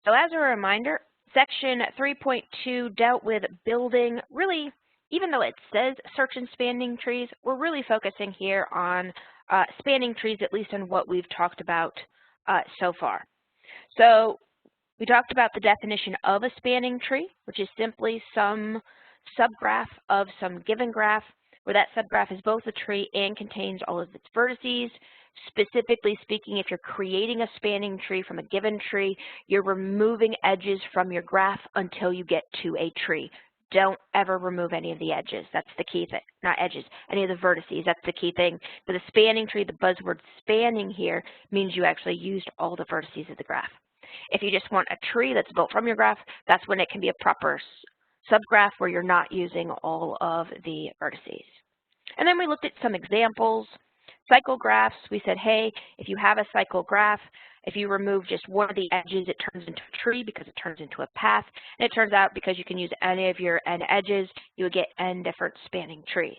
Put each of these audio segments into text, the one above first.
So as a reminder, section 3.2 dealt with building, really, even though it says search and spanning trees, we're really focusing here on spanning trees, at least in what we've talked about so far. So we talked about the definition of a spanning tree, which is simply some subgraph of some given graph, where that subgraph is both a tree and contains all of its vertices. Specifically speaking, if you're creating a spanning tree from a given tree, you're removing edges from your graph until you get to a tree. Don't ever remove any of the edges. That's the key thing. Not edges, any of the vertices. That's the key thing. For the spanning tree, the buzzword spanning here means you actually used all the vertices of the graph. If you just want a tree that's built from your graph, that's when it can be a proper subgraph where you're not using all of the vertices. And then we looked at some examples. Cycle graphs, we said, hey, if you have a cycle graph, if you remove just one of the edges, it turns into a tree because it turns into a path. And it turns out because you can use any of your n edges, you would get n different spanning trees.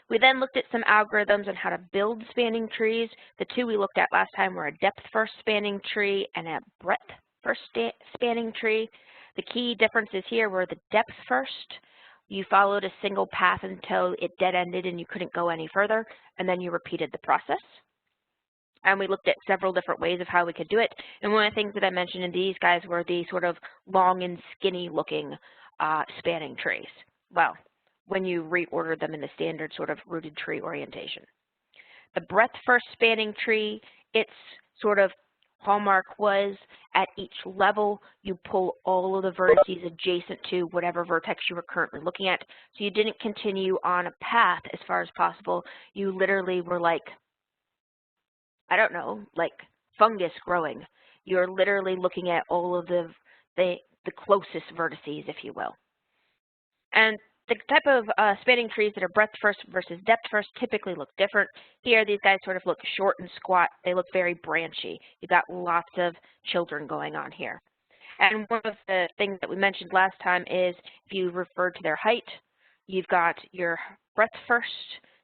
We then looked at some algorithms on how to build spanning trees. The two we looked at last time were a depth-first spanning tree and a breadth-first spanning tree. The key differences here were the depth-first. You followed a single path until it dead-ended and you couldn't go any further, and then you repeated the process. And we looked at several different ways of how we could do it. And one of the things that I mentioned in these guys were the sort of long and skinny-looking spanning trees. Well, when you reorder them in the standard sort of rooted tree orientation. The breadth-first spanning tree, its sort of hallmark was at each level you pull all of the vertices adjacent to whatever vertex you were currently looking at. So you didn't continue on a path as far as possible. You literally were like, I don't know, like fungus growing. You're literally looking at all of the closest vertices, if you will. And the type of spanning trees that are breadth first versus depth first typically look different. Here, these guys sort of look short and squat. They look very branchy. You've got lots of children going on here. And one of the things that we mentioned last time is if you refer to their height, you've got your breadth first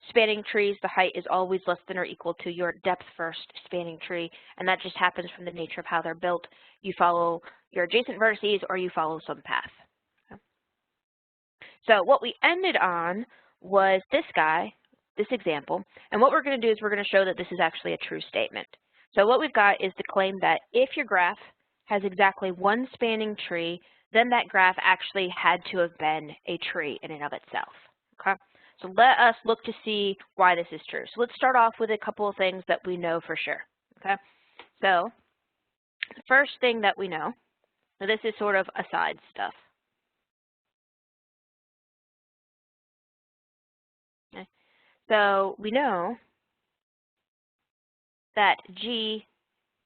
spanning trees. The height is always less than or equal to your depth first spanning tree, and that just happens from the nature of how they're built. You follow your adjacent vertices or you follow some path. So what we ended on was this guy, this example, and what we're going to do is we're going to show that this is actually a true statement. So what we've got is the claim that if your graph has exactly one spanning tree, then that graph actually had to have been a tree in and of itself. Okay? So let us look to see why this is true. So let's start off with a couple of things that we know for sure. Okay? So the first thing that we know, so this is sort of aside stuff. So we know that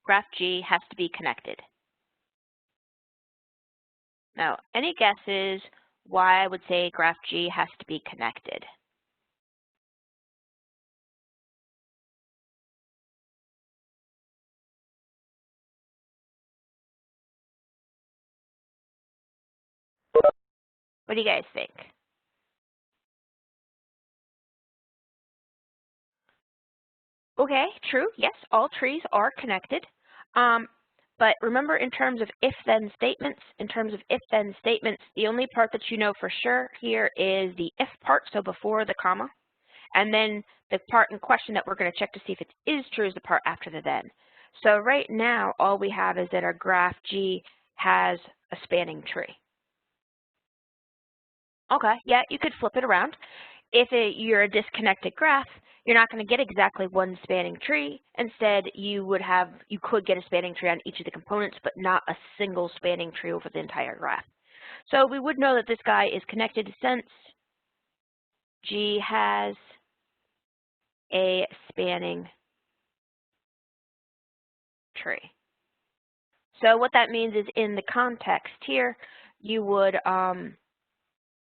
graph G has to be connected. Now, any guesses why I would say graph G has to be connected? What do you guys think? Okay, true. Yes, all trees are connected. But remember, in terms of if-then statements, the only part that you know for sure here is the if part, so before the comma. And then the part in question that we're going to check to see if it is true is the part after the then. So right now, all we have is that our graph G has a spanning tree. Okay, yeah, you could flip it around. If you're a disconnected graph, you're not going to get exactly one spanning tree. Instead, you could get a spanning tree on each of the components, but not a single spanning tree over the entire graph. So we would know that this guy is connected since G has a spanning tree. So what that means is in the context here, you would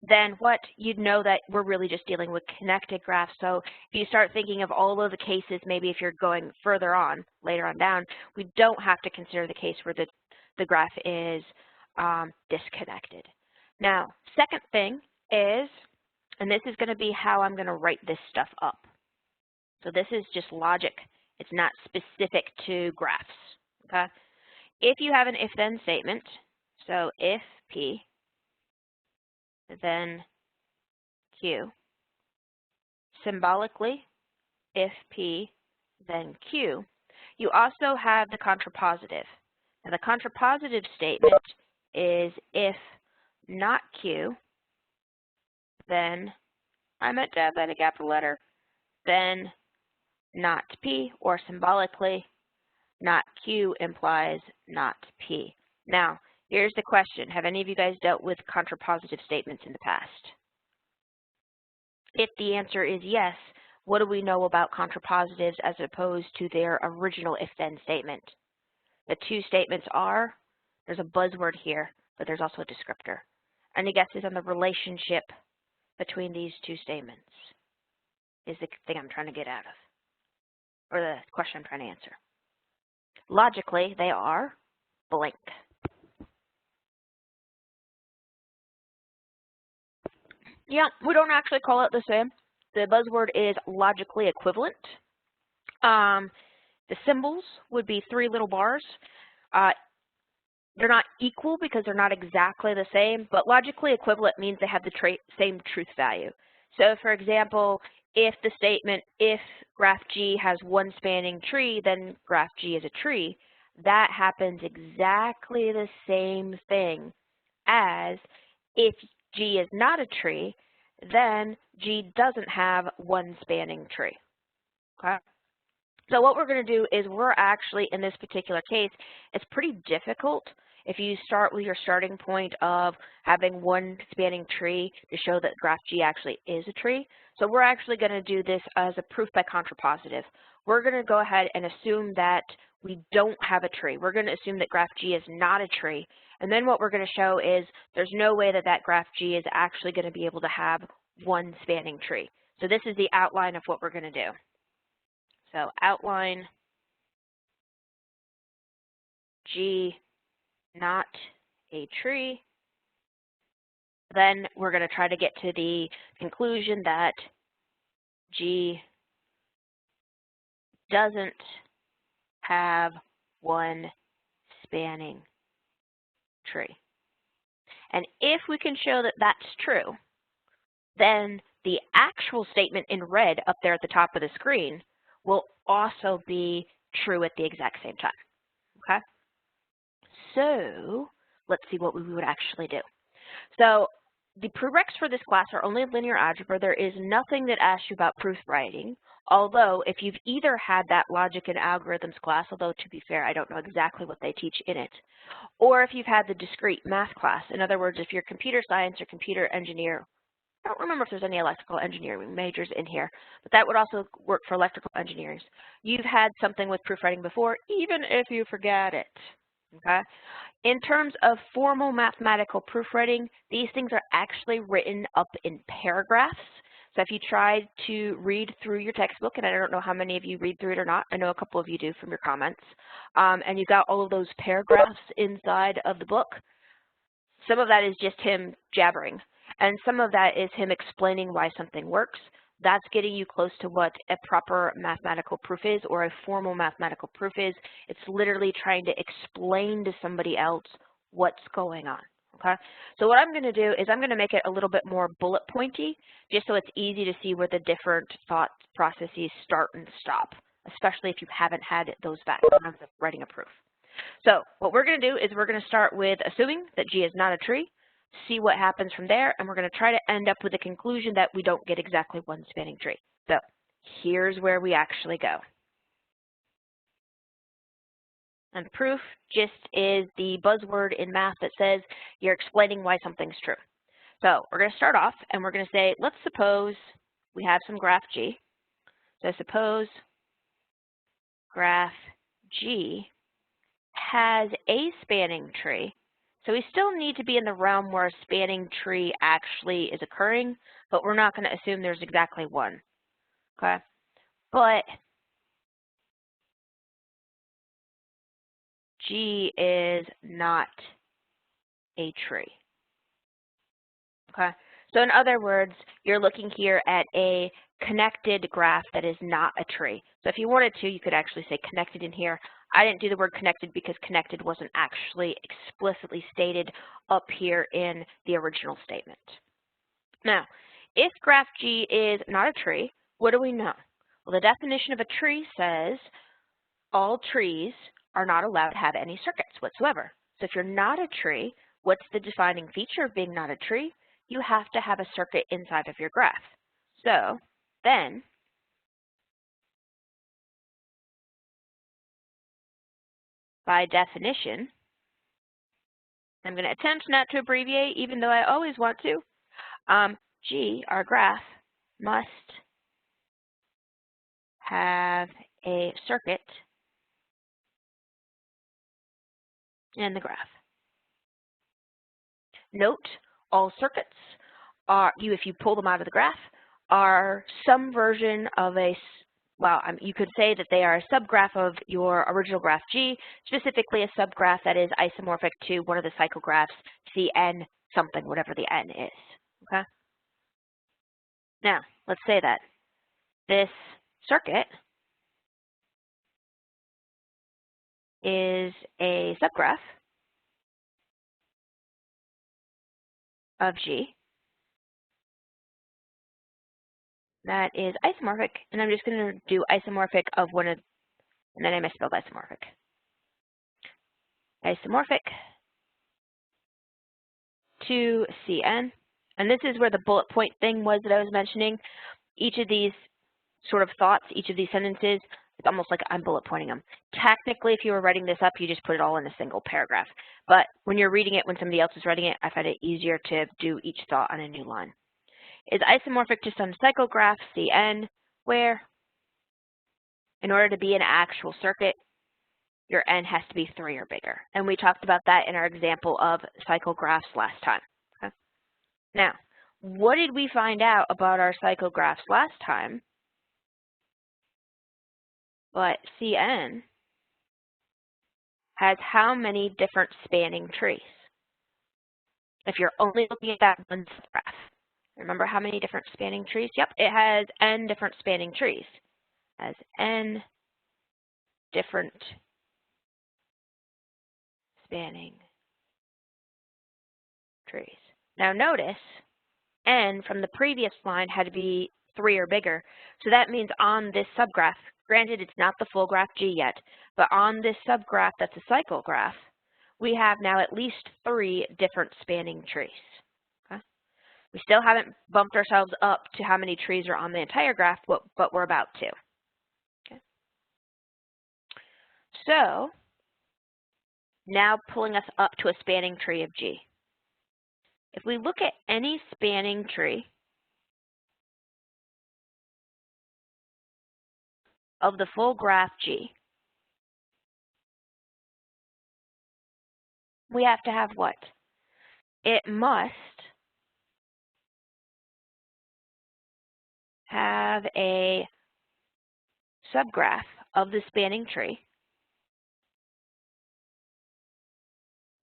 then you'd know that we're really just dealing with connected graphs. So if you start thinking of all of the cases, maybe if you're going further on, later on down, we don't have to consider the case where the graph is disconnected. Now, second thing is, and this is going to be how I'm going to write this stuff up. So this is just logic. It's not specific to graphs. Okay? if you have an if-then statement, so if P, then Q, symbolically, if P, then Q, you also have the contrapositive. Now, the contrapositive statement is if not Q, then I meant to have that in a capital letter, then not P, or symbolically, not Q implies not P. Now, here's the question. Have any of you guys dealt with contrapositive statements in the past? If the answer is yes, what do we know about contrapositives as opposed to their original if-then statement? The two statements are, there's a buzzword here, but there's also a descriptor. Any guesses on the relationship between these two statements is the thing I'm trying to get out of, or the question I'm trying to answer. Logically, they are blank. Yeah, we don't actually call it the same. The buzzword is logically equivalent. The symbols would be three little bars. They're not equal because they're not exactly the same, but logically equivalent means they have the same truth value. So for example, if the statement, if graph G has one spanning tree, then graph G is a tree, that happens exactly the same thing as if G is not a tree, then G doesn't have one spanning tree. Okay? So what we're going to do is we're actually, in this particular case, it's pretty difficult if you start with your starting point of having one spanning tree to show that graph G actually is a tree. So we're actually going to do this as a proof by contrapositive. We're going to go ahead and assume that we don't have a tree. We're going to assume that graph G is not a tree. And then what we're going to show is there's no way that that graph G is actually going to be able to have one spanning tree. So this is the outline of what we're going to do. So outline G not a tree. Then we're going to try to get to the conclusion that G doesn't have one spanning tree. And if we can show that that's true, then the actual statement in red up there at the top of the screen will also be true at the exact same time. Okay? So let's see what we would actually do. So the prereqs for this class are only linear algebra. There is nothing that asks you about proof writing, although if you've either had that logic and algorithms class, although to be fair, I don't know exactly what they teach in it, or if you've had the discrete math class. In other words, if you're computer science or computer engineer, I don't remember if there's any electrical engineering majors in here, but that would also work for electrical engineers. You've had something with proofwriting before, even if you forget it. Okay? In terms of formal mathematical proofwriting, these things are actually written up in paragraphs. So if you try to read through your textbook, and I don't know how many of you read through it or not, I know a couple of you do from your comments, and you've got all of those paragraphs inside of the book, some of that is just him jabbering, and some of that is him explaining why something works. That's getting you close to what a proper mathematical proof is, or a formal mathematical proof is. It's literally trying to explain to somebody else what's going on. Okay? So what I'm going to do is I'm going to make it a little bit more bullet pointy, just so it's easy to see where the different thought processes start and stop, especially if you haven't had those backgrounds of writing a proof. So what we're going to do is we're going to start with assuming that G is not a tree, see what happens from there, and we're going to try to end up with a conclusion that we don't get exactly one spanning tree. So here's where we actually go. And proof just is the buzzword in math that says you're explaining why something's true. So we're going to start off and we're going to say, let's suppose we have some graph G. So suppose graph G has a spanning tree. So we still need to be in the realm where a spanning tree actually is occurring, but we're not going to assume there's exactly one. Okay? But G is not a tree. Okay? So in other words, you're looking here at a connected graph that is not a tree. So if you wanted to, you could actually say connected in here. I didn't do the word connected because connected wasn't actually explicitly stated up here in the original statement. Now, if graph G is not a tree, what do we know? Well, the definition of a tree says all trees are not allowed to have any circuits whatsoever. So if you're not a tree, what's the defining feature of being not a tree? You have to have a circuit inside of your graph. So then, by definition, I'm going to attempt not to abbreviate, even though I always want to. G, our graph, must have a circuit in the graph. Note, all circuits are, if you pull them out of the graph, are some version of a, well, you could say that they are a subgraph of your original graph G, specifically a subgraph that is isomorphic to one of the cycle graphs, Cn something, whatever the n is, okay? Now, let's say that this circuit is a subgraph of G that is isomorphic, and I'm just going to do isomorphic of one of, and then I misspelled isomorphic. Isomorphic to Cn, and this is where the bullet point thing was that I was mentioning. Each of these sort of thoughts, each of these sentences, it's almost like I'm bullet pointing them. Technically, if you were writing this up, you just put it all in a single paragraph. But when you're reading it, when somebody else is writing it, I find it easier to do each thought on a new line. Is isomorphic to some cycle graph, Cn, where in order to be an actual circuit, your n has to be 3 or bigger. And we talked about that in our example of cycle graphs last time. Okay? Now, what did we find out about our cycle graphs last time? But Cn has how many different spanning trees? If you're only looking at that one graph. Remember how many different spanning trees? Yep, it has n different spanning trees. It has n different spanning trees. Now notice, n from the previous line had to be 3 or bigger. So that means on this subgraph, granted it's not the full graph G yet, but on this subgraph that's a cycle graph, we have now at least 3 different spanning trees. Okay? We still haven't bumped ourselves up to how many trees are on the entire graph, but we're about to. Okay? So now pulling us up to a spanning tree of G. If we look at any spanning tree of the full graph G, we have to have what? It must have a subgraph of the spanning tree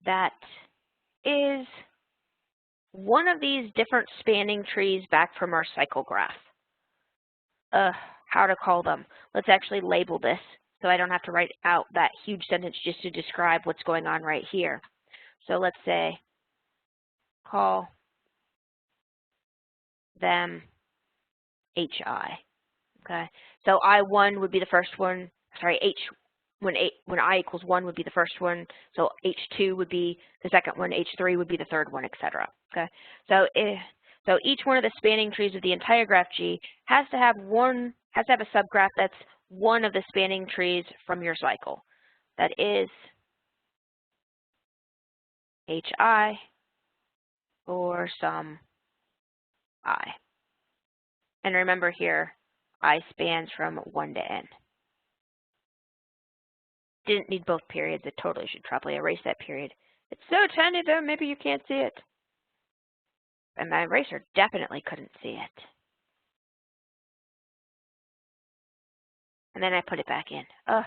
that is one of these different spanning trees back from our cycle graph. How to call them. Let's actually label this so I don't have to write out that huge sentence just to describe what's going on right here. So let's say, call them HI. Okay, so I1 would be the first one, sorry, when I equals 1 would be the first one, so H2 would be the second one, H3 would be the third one, etc. Okay, so each one of the spanning trees of the entire graph G has to have a subgraph that's one of the spanning trees from your cycle. That is HI or some I. And remember here, I spans from 1 to n. Didn't need both periods. I totally should probably erase that period. It's so tiny though, maybe you can't see it. And my eraser definitely couldn't see it. And then I put it back in. Ugh.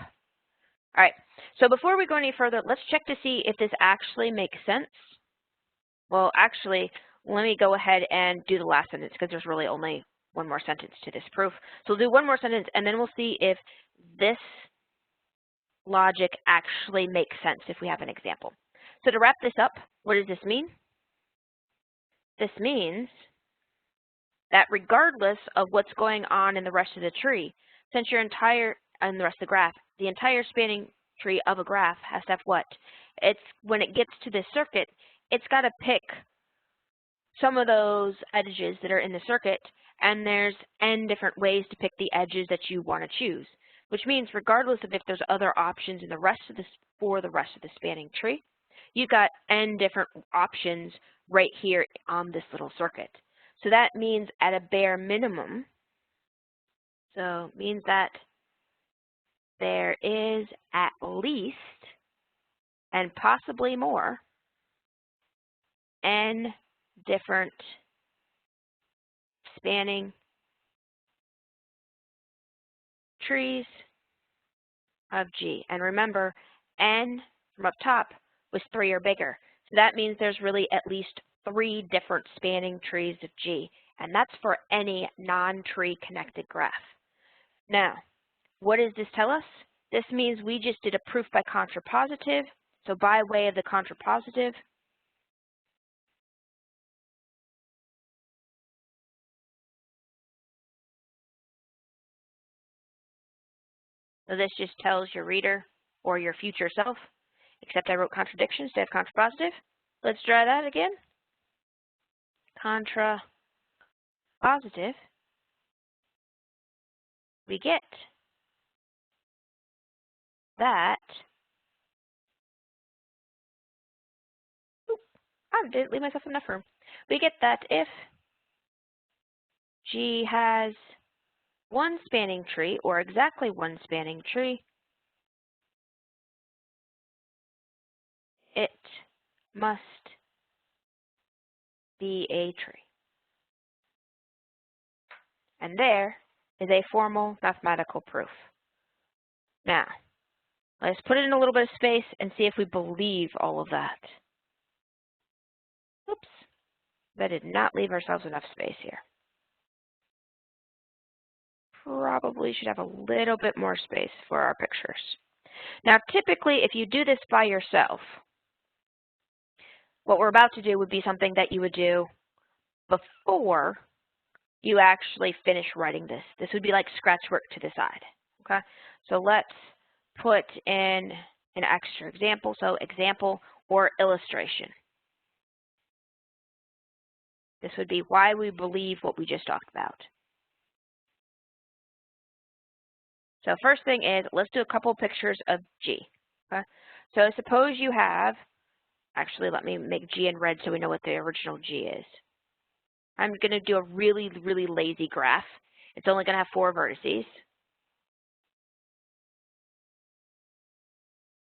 All right, so before we go any further, let's check to see if this actually makes sense. Well, actually, let me go ahead and do the last sentence because there's really only one more sentence to this proof. So we'll do one more sentence and then we'll see if this logic actually makes sense if we have an example. So to wrap this up, what does this mean? This means that regardless of what's going on in the rest of the tree, since and the rest of the graph, the entire spanning tree of a graph has to have what? When it gets to this circuit, it's got to pick some of those edges that are in the circuit, and there's n different ways to pick the edges that you want to choose, which means regardless of if there's other options in the rest of this for the rest of the spanning tree, you've got n different options right here on this little circuit. So that means at a bare minimum, so it means that there is at least, and possibly more, n different spanning trees of G. And remember, n from up top was 3 or bigger. So that means there's really at least 3 different spanning trees of G. And that's for any non-tree connected graph. Now, what does this tell us? This means we just did a proof by contrapositive. So by way of the contrapositive, so this just tells your reader or your future self, except I wrote contradiction instead of contrapositive. Let's try that again. Contrapositive, we get that, I didn't leave myself enough room. We get that if G has one spanning tree, or exactly one spanning tree, it must be a tree. And there is a formal mathematical proof. Now, let's put it in a little bit of space and see if we believe all of that. Oops, that did not leave ourselves enough space here. Probably should have a little bit more space for our pictures. Now, typically, if you do this by yourself, what we're about to do would be something that you would do before you actually finish writing this. This would be like scratch work to the side, okay? So let's put in an extra example. So example or illustration. This would be why we believe what we just talked about. So first thing is, let's do a couple pictures of G. Okay? So suppose you have, actually let me make G in red so we know what the original G is. I'm going to do a really, really lazy graph. It's only going to have 4 vertices.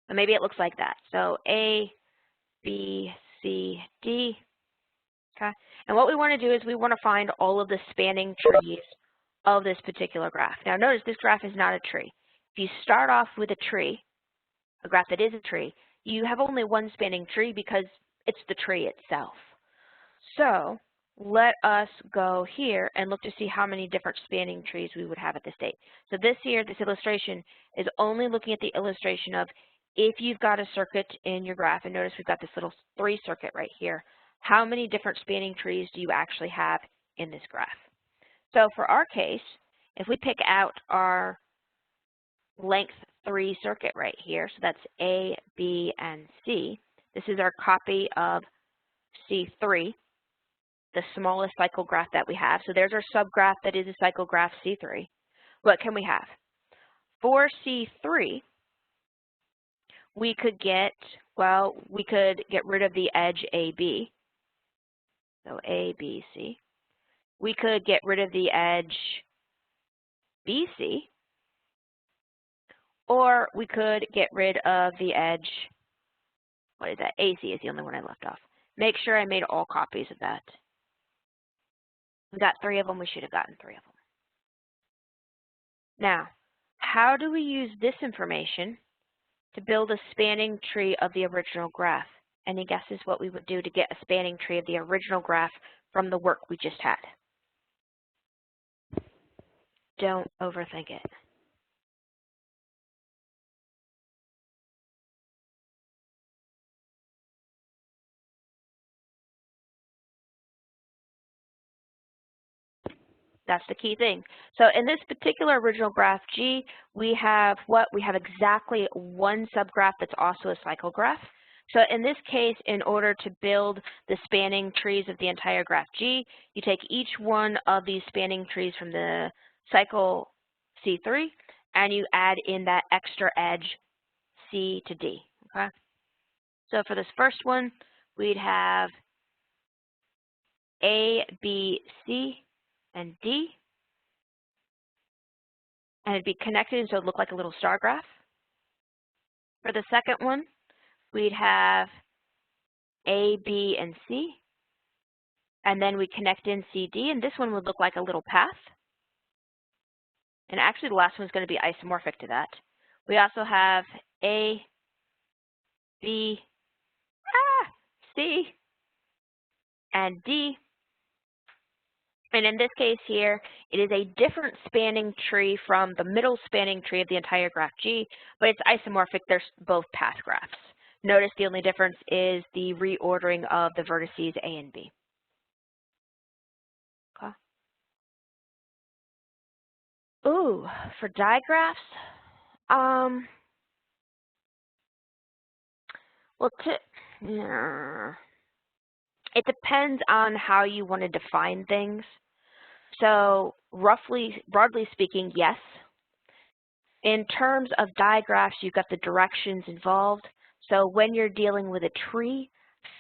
And maybe it looks like that. So A, B, C, D. Okay? And what we want to do is we want to find all of the spanning trees of this particular graph. Now notice this graph is not a tree. If you start off with a tree, a graph that is a tree, you have only one spanning tree because it's the tree itself. So let us go here and look to see how many different spanning trees we would have at this date. So this here, this illustration, is only looking at the illustration of if you've got a circuit in your graph, and notice we've got this little 3 circuit right here, how many different spanning trees do you actually have in this graph? So for our case, if we pick out our length 3 circuit right here, so that's A, B, and C, this is our copy of C3, the smallest cycle graph that we have. So there's our subgraph that is a cycle graph C3. What can we have? For C3, we could get, well, we could get rid of the edge AB. So A, B, C. We could get rid of the edge BC. Or we could get rid of the edge, what is that? AC is the only one I left off. Make sure I made all copies of that. We got 3 of them. We should have gotten 3 of them. Now, how do we use this information to build a spanning tree of the original graph? Any guesses what we would do to get a spanning tree of the original graph from the work we just had? Don't overthink it. That's the key thing. So in this particular original graph G, we have what? We have exactly one subgraph that's also a cycle graph. So in this case, in order to build the spanning trees of the entire graph G, you take each one of these spanning trees from the cycle C3, and you add in that extra edge C to D, okay? So for this first one, we'd have A, B, C, and D, and it'd be connected, so it'd look like a little star graph. For the second one, we'd have A, B, and C, and then we connect in C, D, and this one would look like a little path. And actually, the last one's going to be isomorphic to that. We also have A, B, C, and D. And in this case here, it is a different spanning tree from the middle spanning tree of the entire graph G, but it's isomorphic. They're both path graphs. Notice the only difference is the reordering of the vertices A and B. Okay. Ooh, for digraphs, well, it depends on how you want to define things. So broadly speaking, yes. In terms of digraphs, you've got the directions involved. So when you're dealing with a tree,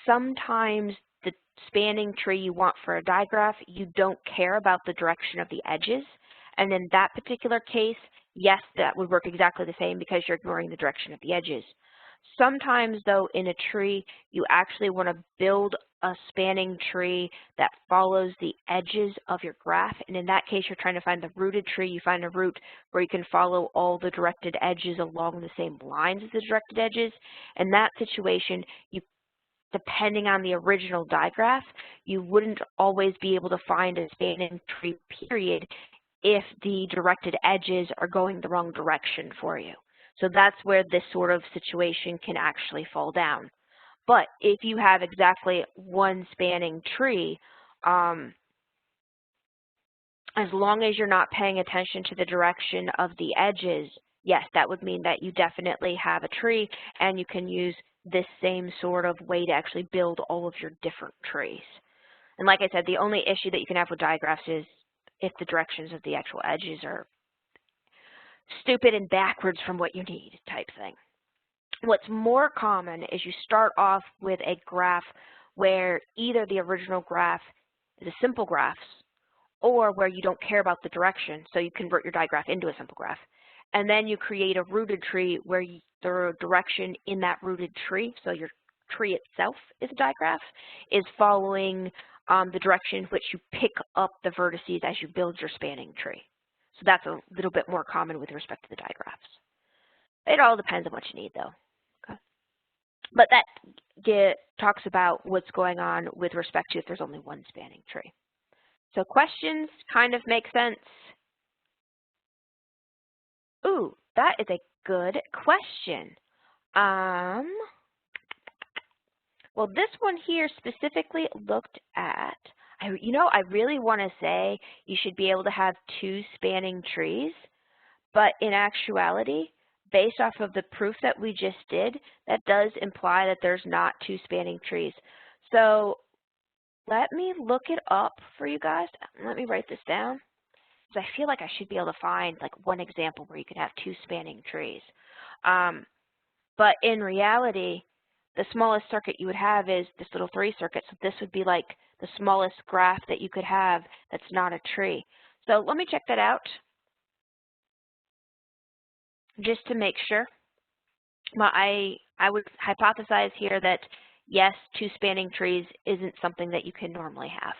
sometimes the spanning tree you want for a digraph, you don't care about the direction of the edges. And in that particular case, yes, that would work exactly the same because you're ignoring the direction of the edges. Sometimes, though, in a tree, you actually want to build a spanning tree that follows the edges of your graph. And in that case, you're trying to find the rooted tree. You find a root where you can follow all the directed edges along the same lines as the directed edges. In that situation, depending on the original digraph, you wouldn't always be able to find a spanning tree, period, if the directed edges are going the wrong direction for you. So that's where this sort of situation can actually fall down. But if you have exactly one spanning tree, as long as you're not paying attention to the direction of the edges, yes, that would mean that you definitely have a tree, and you can use this same sort of way to actually build all of your different trees. And like I said, the only issue that you can have with digraphs is if the directions of the actual edges are stupid and backwards from what you need type thing. What's more common is you start off with a graph where either the original graph is a simple graph or where you don't care about the direction, so you convert your digraph into a simple graph. And then you create a rooted tree where the direction in that rooted tree, so your tree itself is a digraph, is following the direction in which you pick up the vertices as you build your spanning tree. So that's a little bit more common with respect to the digraphs. It all depends on what you need, though. Okay. But that talks about what's going on with respect to if there's only one spanning tree. So questions kind of make sense. Ooh, that is a good question. Well, this one here specifically looked at, I really want to say you should be able to have two spanning trees, but in actuality, based off of the proof that we just did, that does imply that there's not two spanning trees. So let me look it up for you guys. Let me write this down, because I feel like I should be able to find like one example where you could have two spanning trees. But in reality, the smallest circuit you would have is this little 3 circuit. So this would be like the smallest graph that you could have that's not a tree. So let me check that out just to make sure. Well, I would hypothesize here that, yes, two spanning trees isn't something that you can normally have.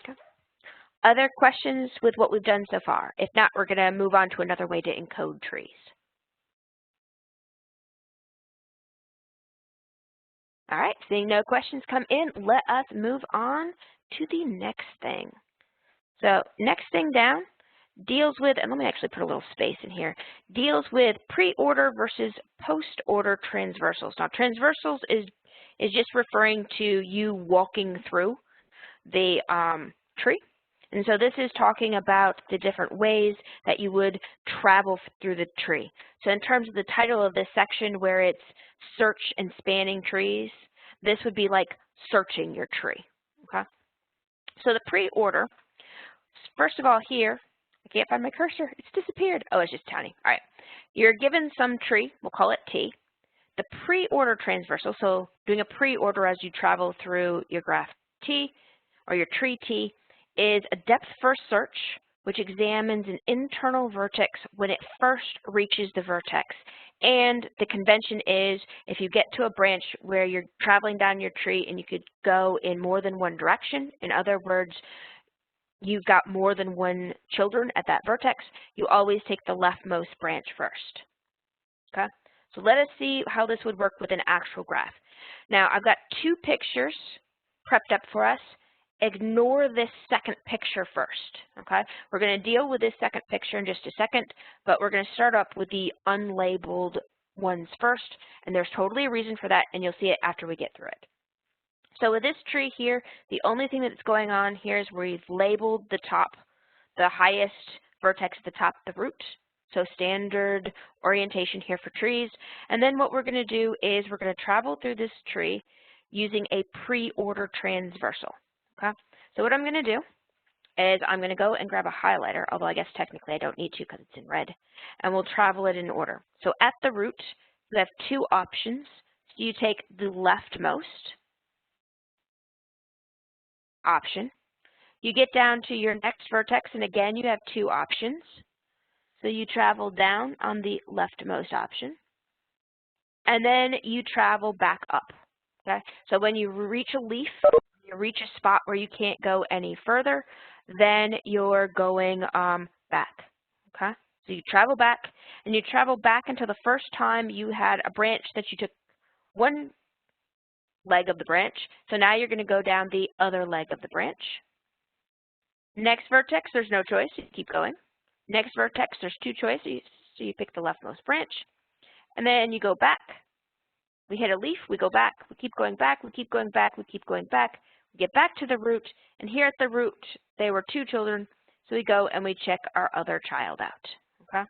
Okay. Other questions with what we've done so far? If not, we're going to move on to another way to encode trees. All right, seeing no questions come in, let us move on to the next thing. So next thing down, deals with, and let me actually put a little space in here, deals with pre-order versus post-order transversals. Now, transversals is just referring to you walking through the tree. And so this is talking about the different ways that you would travel through the tree. So in terms of the title of this section where it's search and spanning trees, this would be like searching your tree, okay? So the pre-order, first of all here, I can't find my cursor, it's disappeared. Oh, it's just tiny. All right, you're given some tree, we'll call it T. The pre-order transversal, so doing a pre-order as you travel through your graph T, or your tree T, is a depth-first search, which examines an internal vertex when it first reaches the vertex. And the convention is if you get to a branch where you're traveling down your tree and you could go in more than one direction, in other words, you've got more than one children at that vertex, you always take the leftmost branch first. Okay? So let us see how this would work with an actual graph. Now, I've got two pictures prepped up for us. Ignore this second picture first, okay? We're going to deal with this second picture in just a second, but we're going to start up with the unlabeled ones first, and there's totally a reason for that, and you'll see it after we get through it. So with this tree here, the only thing that's going on here is we've labeled the top, the highest vertex at the top of the root, so standard orientation here for trees. And then what we're going to do is we're going to travel through this tree using a pre-order transversal. Okay, so what I'm going to do is I'm going to go and grab a highlighter, although I guess technically I don't need to because it's in red, and we'll travel it in order. So at the root, you have two options. So you take the leftmost option. You get down to your next vertex, and again, you have two options. So you travel down on the leftmost option, and then you travel back up. Okay, so when you reach a leaf, you reach a spot where you can't go any further, then you're going back, okay? So you travel back, and you travel back until the first time you had a branch that you took one leg of the branch, so now you're going to go down the other leg of the branch. Next vertex, there's no choice, you keep going. Next vertex, there's two choices, so you pick the leftmost branch, and then you go back. We hit a leaf, we go back, we keep going back, we keep going back, we keep going back. We get back to the root, and here at the root, they were two children, so we go and we check our other child out, okay?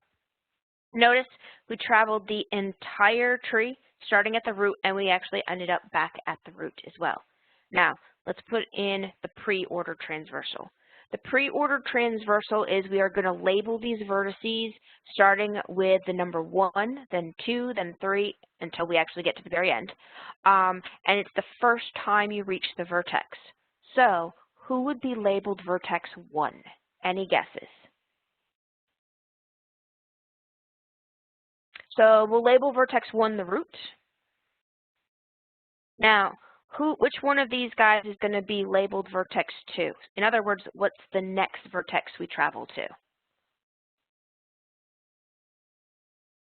Notice we traveled the entire tree, starting at the root, and we actually ended up back at the root as well. Now, let's put in the pre-order transversal. The pre-order transversal is we are going to label these vertices starting with the number 1, then 2, then 3, until we actually get to the very end. And it's the first time you reach the vertex. So who would be labeled vertex 1? Any guesses? So we'll label vertex 1 the root. Now, which one of these guys is going to be labeled vertex 2? In other words, what's the next vertex we travel to?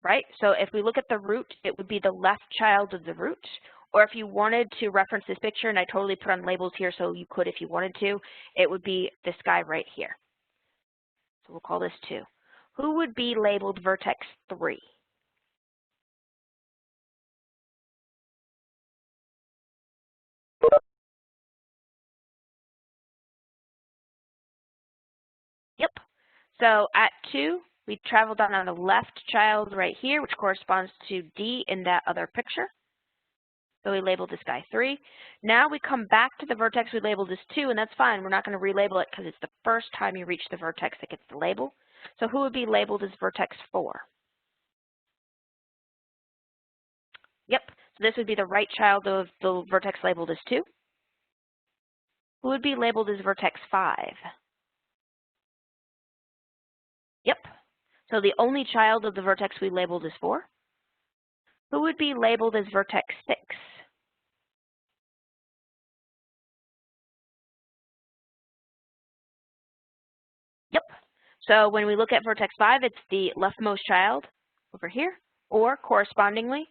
Right? So if we look at the root, it would be the left child of the root. Or if you wanted to reference this picture, and I totally put on labels here so you could if you wanted to, it would be this guy right here. So we'll call this 2. Who would be labeled vertex 3? Yep. So at 2, we traveled down on the left child right here, which corresponds to D in that other picture. So we labeled this guy 3. Now we come back to the vertex we labeled as 2, and that's fine. We're not going to relabel it because it's the first time you reach the vertex that gets the label. So who would be labeled as vertex 4? Yep. So this would be the right child of the vertex labeled as 2. Who would be labeled as vertex 5? Yep. So the only child of the vertex we labeled as 4. Who would be labeled as vertex 6? Yep. So when we look at vertex 5, it's the leftmost child over here, or correspondingly,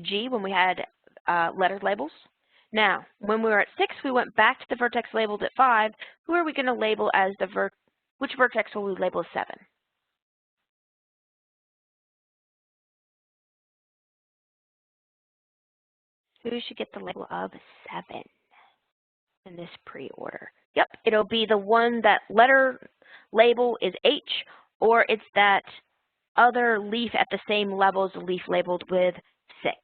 G when we had lettered labels. Now, when we were at 6, we went back to the vertex labeled at 5. Who are we going to label as the which vertex will we label as 7? Who should get the label of 7 in this pre-order? Yep, it'll be the one that letter label is H, or it's that other leaf at the same level as the leaf labeled with 6.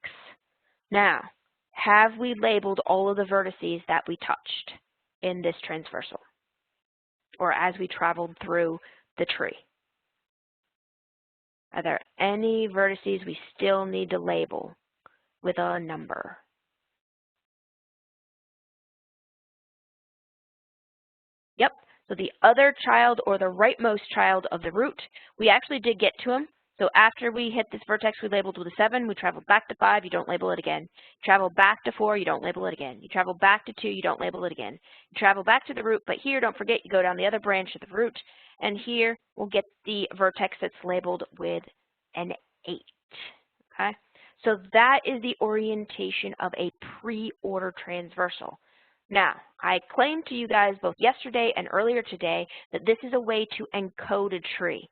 Now, have we labeled all of the vertices that we touched in this transversal, or as we traveled through the tree? Are there any vertices we still need to label with a number? Yep, so the other child or the rightmost child of the root, we actually did get to him. So after we hit this vertex we labeled with a 7, we traveled back to 5, you don't label it again. You travel back to 4, you don't label it again. You travel back to 2, you don't label it again. You travel back to the root, but here, don't forget, you go down the other branch of the root, and here we'll get the vertex that's labeled with an 8, okay? So that is the orientation of a pre-order transversal. Now, I claimed to you guys both yesterday and earlier today that this is a way to encode a tree.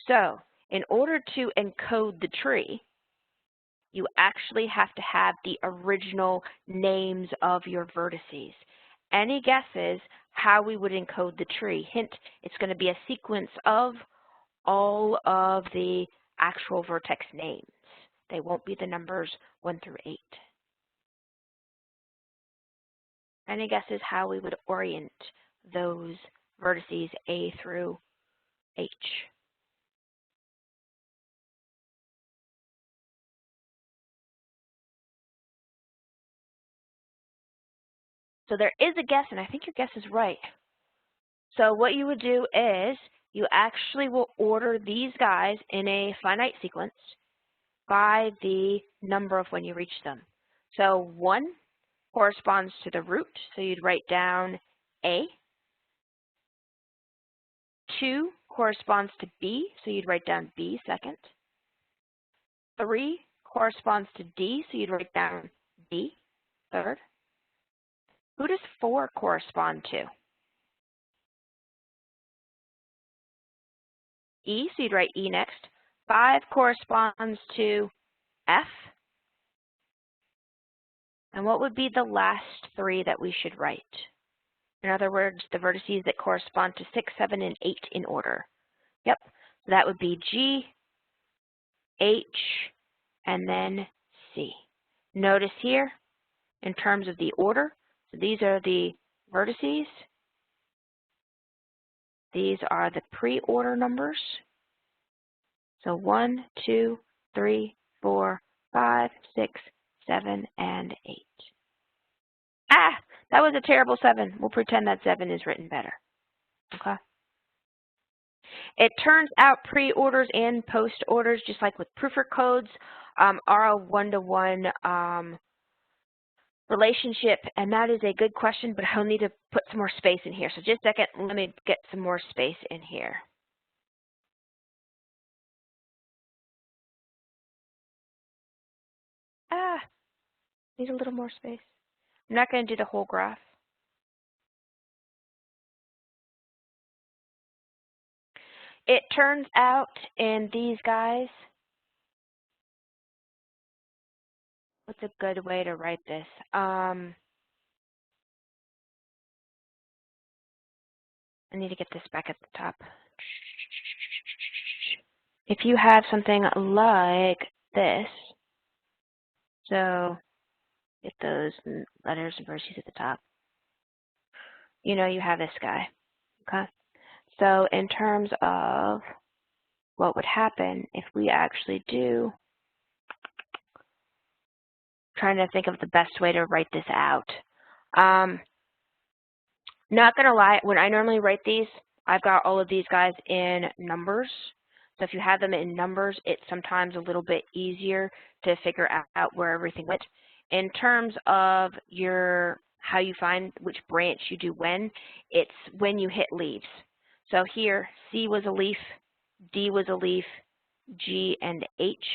So, in order to encode the tree, you actually have to have the original names of your vertices. Any guesses how we would encode the tree? Hint, it's going to be a sequence of all of the actual vertex names. They won't be the numbers 1 through 8. Any guesses how we would orient those vertices A through H? So there is a guess, and I think your guess is right. So what you would do is you actually will order these guys in a finite sequence by the number of when you reach them. So 1 corresponds to the root, so you'd write down A. 2 corresponds to B, so you'd write down B second. 3 corresponds to D, so you'd write down D third. Who does 4 correspond to? E, so you'd write E next. 5 corresponds to F. And what would be the last 3 that we should write? In other words, the vertices that correspond to 6, 7, and 8 in order. Yep, so that would be G, H, and then C. Notice here, in terms of the order, so these are the vertices. These are the pre-order numbers. So 1, 2, 3, 4, 5, 6, 7, and 8. Ah, that was a terrible 7. We'll pretend that 7 is written better. Okay. It turns out pre-orders and post-orders, just like with proofer codes, are a one-to-one relationship, and that is a good question, but I'll need to put some more space in here. So just a second, let me get some more space in here. Ah, need a little more space. I'm not going to do the whole graph. It turns out in these guys, what's a good way to write this? I need to get this back at the top. If you have something like this, so get those letters and vertices at the top, you know you have this guy, okay? So in terms of what would happen if we actually do, trying to think of the best way to write this out. Not gonna lie, when I normally write these, I've got all of these guys in numbers. So if you have them in numbers, it's sometimes a little bit easier to figure out where everything went. In terms of how you find which branch you do when, it's when you hit leaves. So here, C was a leaf, D was a leaf, G and H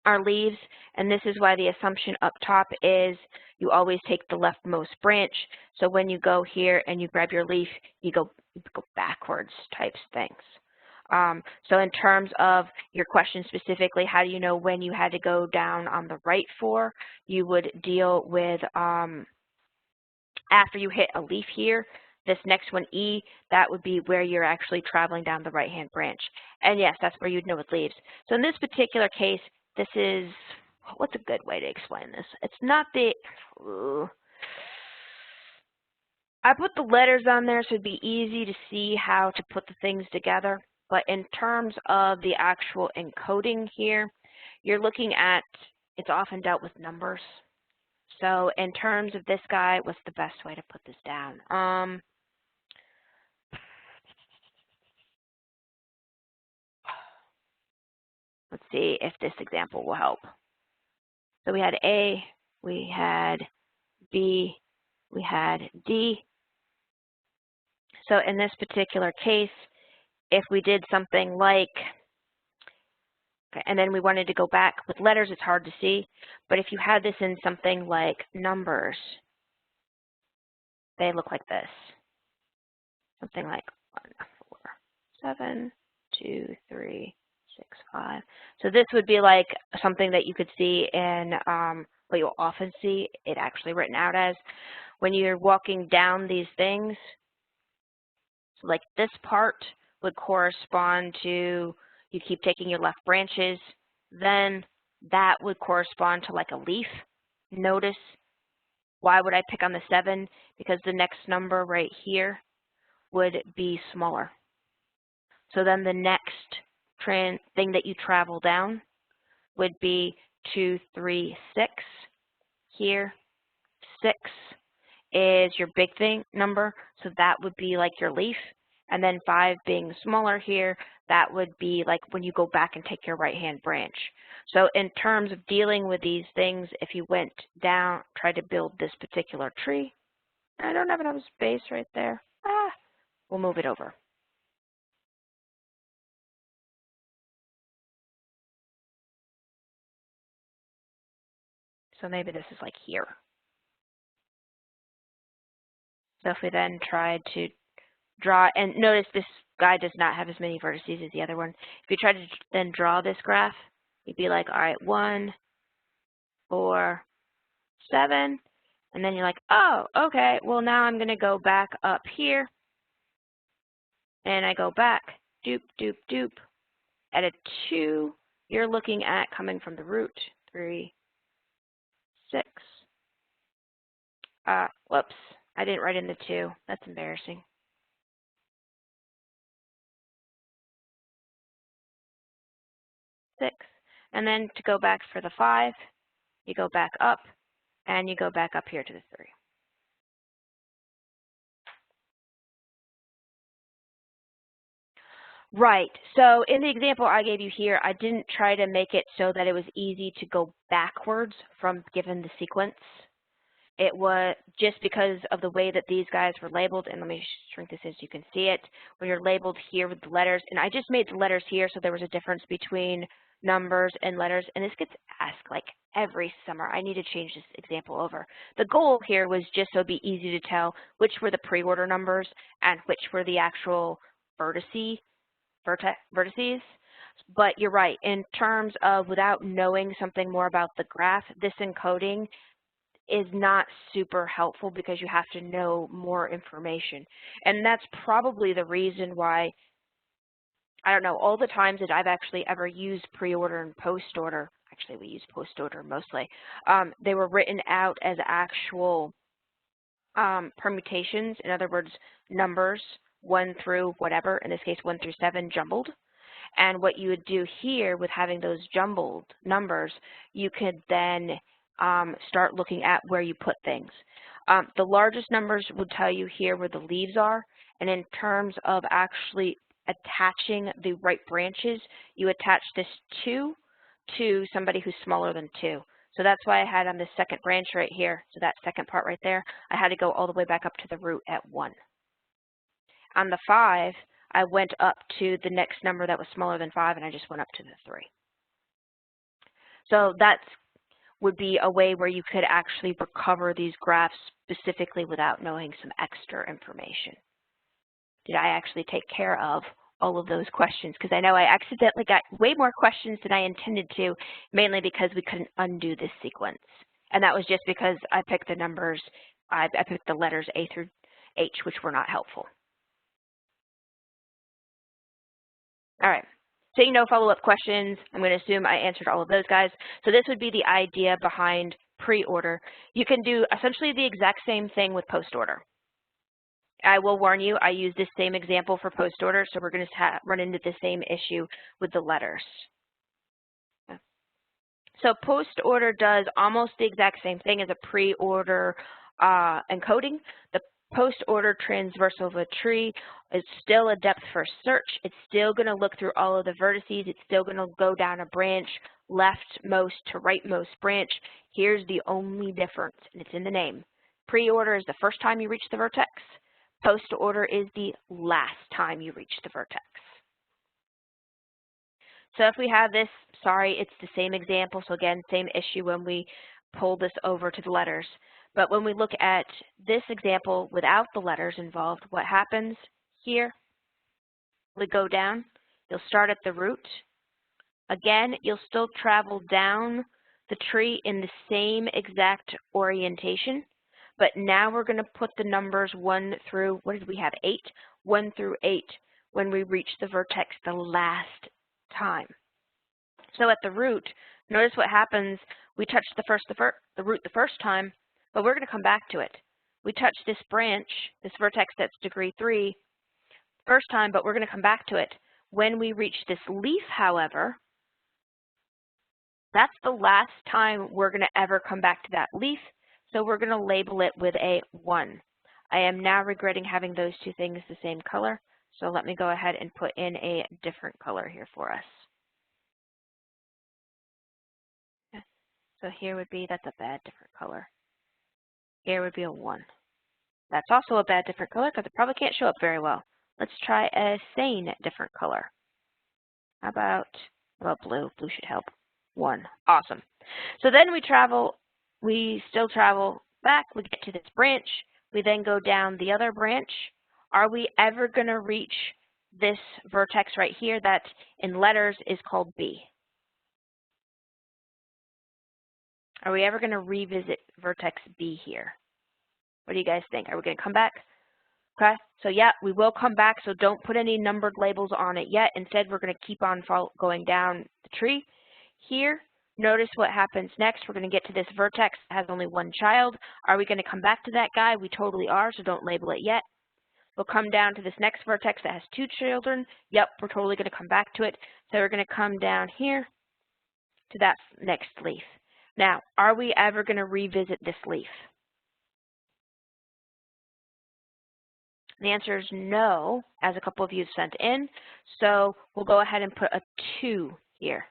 our leaves, and this is why the assumption up top is you always take the leftmost branch. So when you go here and you grab your leaf, you go backwards types things. So in terms of your question specifically, how do you know when you had to go down on the right for? You would deal with, after you hit a leaf here, this next one, E, that would be where you're actually traveling down the right-hand branch. And yes, that's where you'd know with leaves. So in this particular case, this is, what's a good way to explain this? It's not the, I put the letters on there so it'd be easy to see how to put the things together. But in terms of the actual encoding here, you're looking at, it's often dealt with numbers. So in terms of this guy, what's the best way to put this down? Let's see if this example will help. So we had A, we had B, we had D. So in this particular case, if we did something like, okay, and then we wanted to go back with letters, it's hard to see, but if you had this in something like numbers, they look like this. Something like 1, 4, 7, 2, 3, 6, 5. So this would be like something that you could see in what you'll often see it actually written out as when you're walking down these things. So like this part would correspond to, you keep taking your left branches, then that would correspond to like a leaf. Notice, why would I pick on the 7? Because the next number right here would be smaller. So then the next thing that you travel down would be 2, 3, 6. Here, 6 is your big thing number, so that would be like your leaf. And then 5 being smaller here, that would be like when you go back and take your right-hand branch. So in terms of dealing with these things, if you went down, try to build this particular tree, I don't have enough space right there. We'll move it over. So maybe this is like here. So if we then tried to draw, and notice this guy does not have as many vertices as the other one. If you try to then draw this graph, you'd be like, all right, 1, 4, 7, and then you're like, oh, okay, well now I'm going to go back up here, and I go back, doop, doop, doop. At a 2, you're looking at coming from the root, 3, 6. Whoops, I didn't write in the 2. That's embarrassing. 6. And then to go back for the 5, you go back up, and you go back up here to the 3. Right. So in the example I gave you here, I didn't try to make it so that it was easy to go backwards from given the sequence. It was just because of the way that these guys were labeled, and let me shrink this so you can see it. When you're labeled here with the letters, and I just made the letters here so there was a difference between numbers and letters, and this gets asked like every summer. I need to change this example over. The goal here was just so it'd be easy to tell which were the pre-order numbers and which were the actual vertices. But you're right, in terms of without knowing something more about the graph, this encoding is not super helpful because you have to know more information. And that's probably the reason why, I don't know, all the times that I've actually ever used pre-order and post-order, actually we use post-order mostly, they were written out as actual permutations, in other words, numbers, 1 through whatever, in this case 1 through 7 jumbled. And what you would do here with having those jumbled numbers, you could then start looking at where you put things. The largest numbers would tell you here where the leaves are, and in terms of actually attaching the right branches, you attach this 2 to somebody who's smaller than 2. So that's why I had on this second branch right here, so that second part right there, I had to go all the way back up to the root at 1. On the 5, I went up to the next number that was smaller than 5, and I just went up to the 3. So that would be a way where you could actually recover these graphs specifically without knowing some extra information. Did I actually take care of all of those questions? Because I know I accidentally got way more questions than I intended to, mainly because we couldn't undo this sequence. And that was just because I picked the numbers, I picked the letters A through H, which were not helpful. All right, so follow-up questions. I'm going to assume I answered all of those guys. So this would be the idea behind pre-order. You can do essentially the exact same thing with post-order. I will warn you, I use this same example for post-order, so we're going to run into the same issue with the letters. So post-order does almost the exact same thing as a pre-order encoding. The post-order transversal of a tree is still a depth first search. It's still going to look through all of the vertices. It's still going to go down a branch, leftmost to rightmost branch. Here's the only difference, and it's in the name. Pre-order is the first time you reach the vertex. Post-order is the last time you reach the vertex. So if we have this, sorry, it's the same example. So again, same issue when we pull this over to the letters. But when we look at this example without the letters involved, what happens here? We go down. You'll start at the root. Again, you'll still travel down the tree in the same exact orientation. But now we're going to put the numbers 1 through, what did we have, 8? 1 through 8 when we reach the vertex the last time. So at the root, notice what happens. We touch the root the first time, but we're going to come back to it. We touch this branch, this vertex that's degree 3, first time, but we're going to come back to it. When we reach this leaf, however, that's the last time we're going to ever come back to that leaf, so we're going to label it with a 1. I am now regretting having those two things the same color, so let me go ahead and put in a different color here for us. So here would be, that's a bad different color. Here would be a 1. That's also a bad different color because it probably can't show up very well. Let's try a sane different color. How about, well, blue. Blue should help. 1. Awesome. So then we still travel back. We get to this branch. We then go down the other branch. Are we ever going to reach this vertex right here that in letters is called B? Are we ever going to revisit vertex B here? What do you guys think? Are we going to come back? Okay, so yeah, we will come back, so don't put any numbered labels on it yet. Instead, we're going to keep on going down the tree. Here, notice what happens next. We're going to get to this vertex that has only 1 child. Are we going to come back to that guy? We totally are, so don't label it yet. We'll come down to this next vertex that has 2 children. Yep, we're totally going to come back to it. So we're going to come down here to that next leaf. Now, are we ever going to revisit this leaf? The answer is no, as a couple of you sent in. So we'll go ahead and put a 2 here.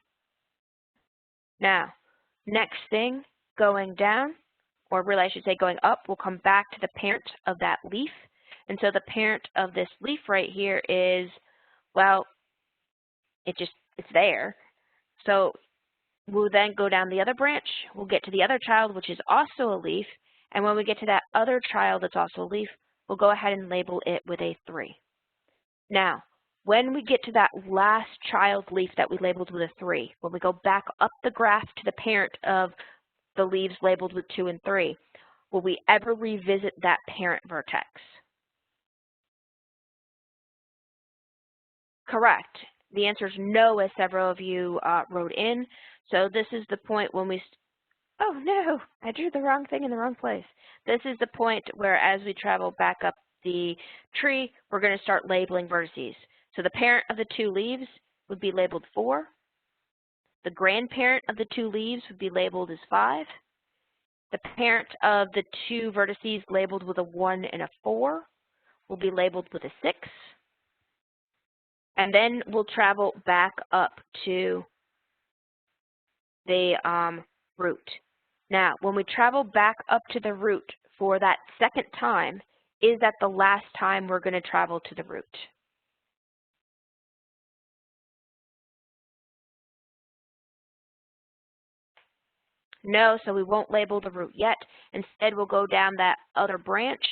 Now, next thing, going down, or really I should say going up, we'll come back to the parent of that leaf. And so the parent of this leaf right here is, well, it's there. So we'll then go down the other branch. We'll get to the other child, which is also a leaf. And when we get to that other child that's also a leaf, we'll go ahead and label it with a 3. Now, when we get to that last child leaf that we labeled with a 3, when we go back up the graph to the parent of the leaves labeled with 2 and 3, will we ever revisit that parent vertex? Correct. The answer is no, as several of you wrote in. So this is the point when we, oh no, I drew the wrong thing in the wrong place. This is the point where as we travel back up the tree, we're going to start labeling vertices. So the parent of the 2 leaves would be labeled 4. The grandparent of the 2 leaves would be labeled as 5. The parent of the 2 vertices labeled with a 1 and a 4 will be labeled with a 6. And then we'll travel back up to the root. Now, when we travel back up to the root for that second time, is that the last time we're going to travel to the root? No, so we won't label the root yet. Instead, we'll go down that other branch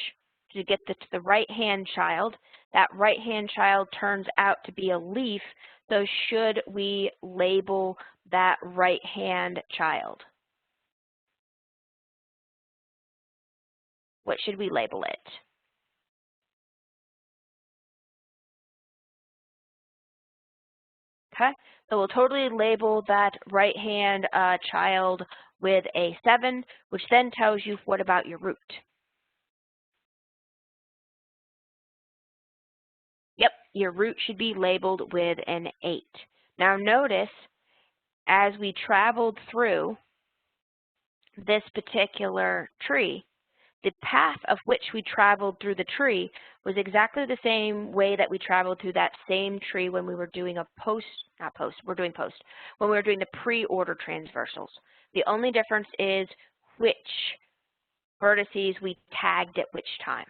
to get to the right-hand child. That right-hand child turns out to be a leaf, so should we label that right-hand child? What should we label it? Okay, so we'll totally label that right-hand child with a 7, which then tells you what about your root. Yep, your root should be labeled with an 8. Now notice, as we traveled through this particular tree, the path of which we traveled through the tree was exactly the same way that we traveled through that same tree when we were doing when we were doing the pre-order transversals. The only difference is which vertices we tagged at which time.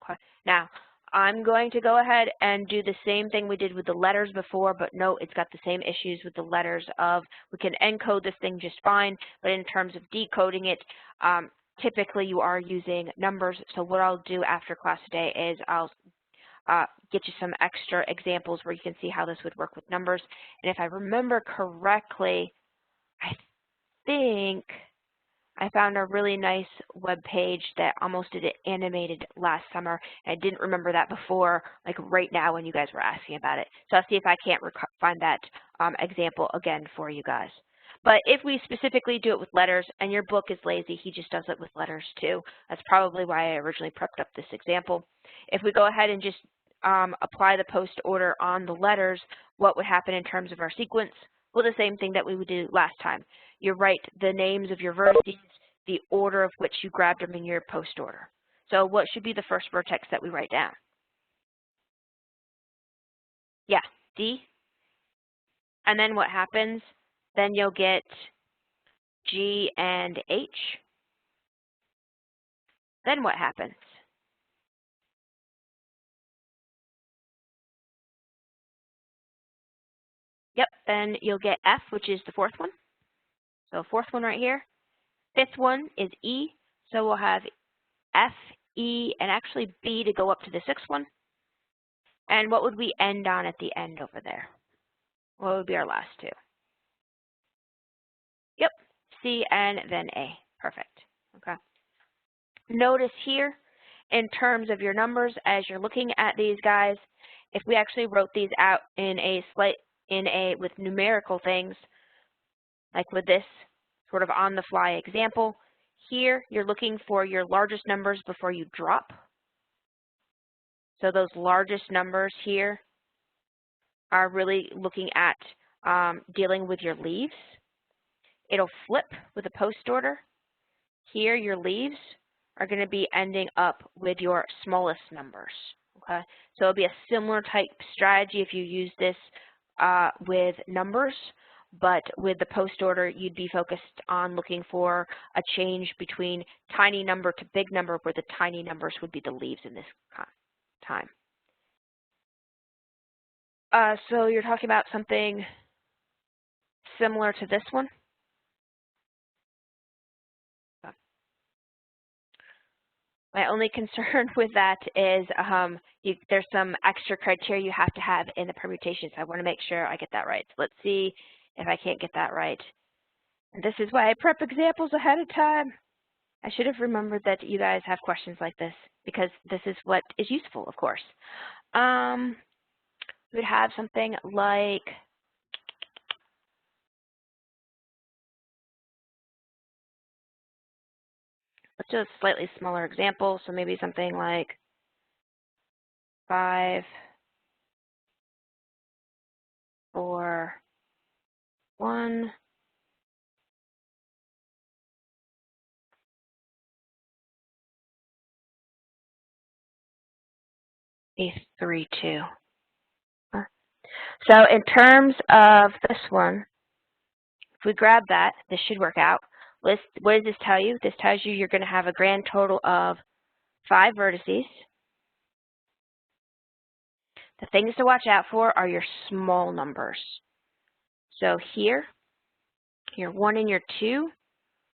Okay. Now, I'm going to go ahead and do the same thing we did with the letters before, but note it's got the same issues with the letters of, we can encode this thing just fine, but in terms of decoding it, typically you are using numbers. So what I'll do after class today is I'll get you some extra examples where you can see how this would work with numbers. And if I remember correctly, I think I found a really nice web page that almost did it animated last summer. And I didn't remember that before, like right now when you guys were asking about it. So I'll see if I can't find that example again for you guys. But if we specifically do it with letters, and your book is lazy, he just does it with letters too. That's probably why I originally prepped up this example. If we go ahead and just apply the post order on the letters, what would happen in terms of our sequence? Well, the same thing that we would do last time. You write the names of your vertices, the order of which you grabbed them in your post order. So what should be the first vertex that we write down? Yeah, D. And then what happens? Then you'll get G and H. Then what happens? Yep, then you'll get F, which is the fourth one. So fourth one right here. Fifth one is E, so we'll have F, E, and actually B to go up to the sixth one. And what would we end on at the end over there? What would be our last two? Yep, C and then A. Perfect. Okay. Notice here, in terms of your numbers, as you're looking at these guys, if we actually wrote these out in with numerical things, like with this sort of on-the-fly example, here you're looking for your largest numbers before you drop. So those largest numbers here are really looking at dealing with your leaves. It'll flip with a post order. Here your leaves are going to be ending up with your smallest numbers. Okay, so it'll be a similar type strategy if you use this with numbers, but with the post order, you'd be focused on looking for a change between tiny number to big number, where the tiny numbers would be the leaves in this time. So you're talking about something similar to this one? My only concern with that is there's some extra criteria you have to have in the permutations. I want to make sure I get that right. So let's see if I can't get that right. And this is why I prep examples ahead of time. I should have remembered that you guys have questions like this, because this is what is useful, of course. We would have something like, let's do a slightly smaller example, so maybe something like 5, 4, 1, a 3, 2. So in terms of this one, if we grab that, this should work out. What does this tell you? This tells you you're going to have a grand total of 5 vertices. The things to watch out for are your small numbers. So here, your 1 and your 2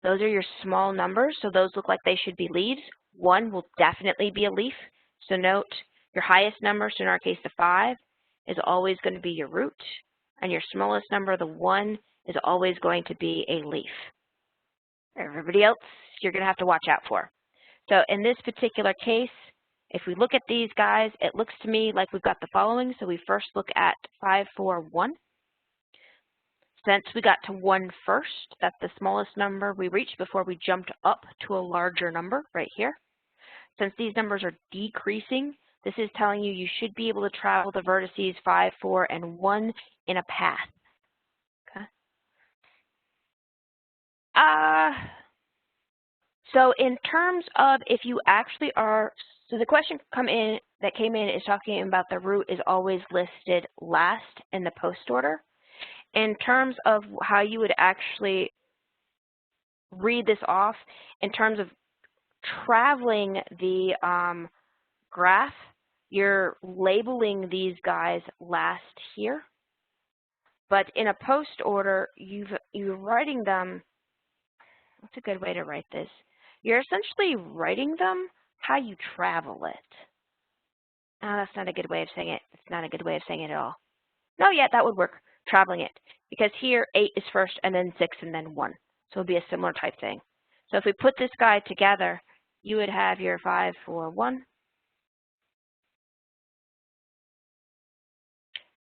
Those are your small numbers, so those look like they should be leaves. 1 will definitely be a leaf. So note your highest number, so in our case the 5, is always going to be your root, and your smallest number, the 1, is always going to be a leaf. Everybody else, you're going to have to watch out for. So in this particular case, if we look at these guys, it looks to me like we've got the following. So we first look at 5, 4, 1. Since we got to 1 first, that's the smallest number we reached before we jumped up to a larger number right here. Since these numbers are decreasing, this is telling you you should be able to travel the vertices 5, 4, and 1 in a path. Okay. So in terms of if you actually are, so the question that came in is talking about the root is always listed last in the post order. In terms of how you would actually read this off, in terms of traveling the graph, you're labeling these guys last here. But in a post order, you're writing them, what's a good way to write this? You're essentially writing them how you travel it. Oh, that's not a good way of saying it. It's not a good way of saying it at all. No, yeah, that would work, traveling it. Because here, 8 is first, and then 6, and then 1. So it would be a similar type thing. So if we put this guy together, you would have your 5, 4, 1.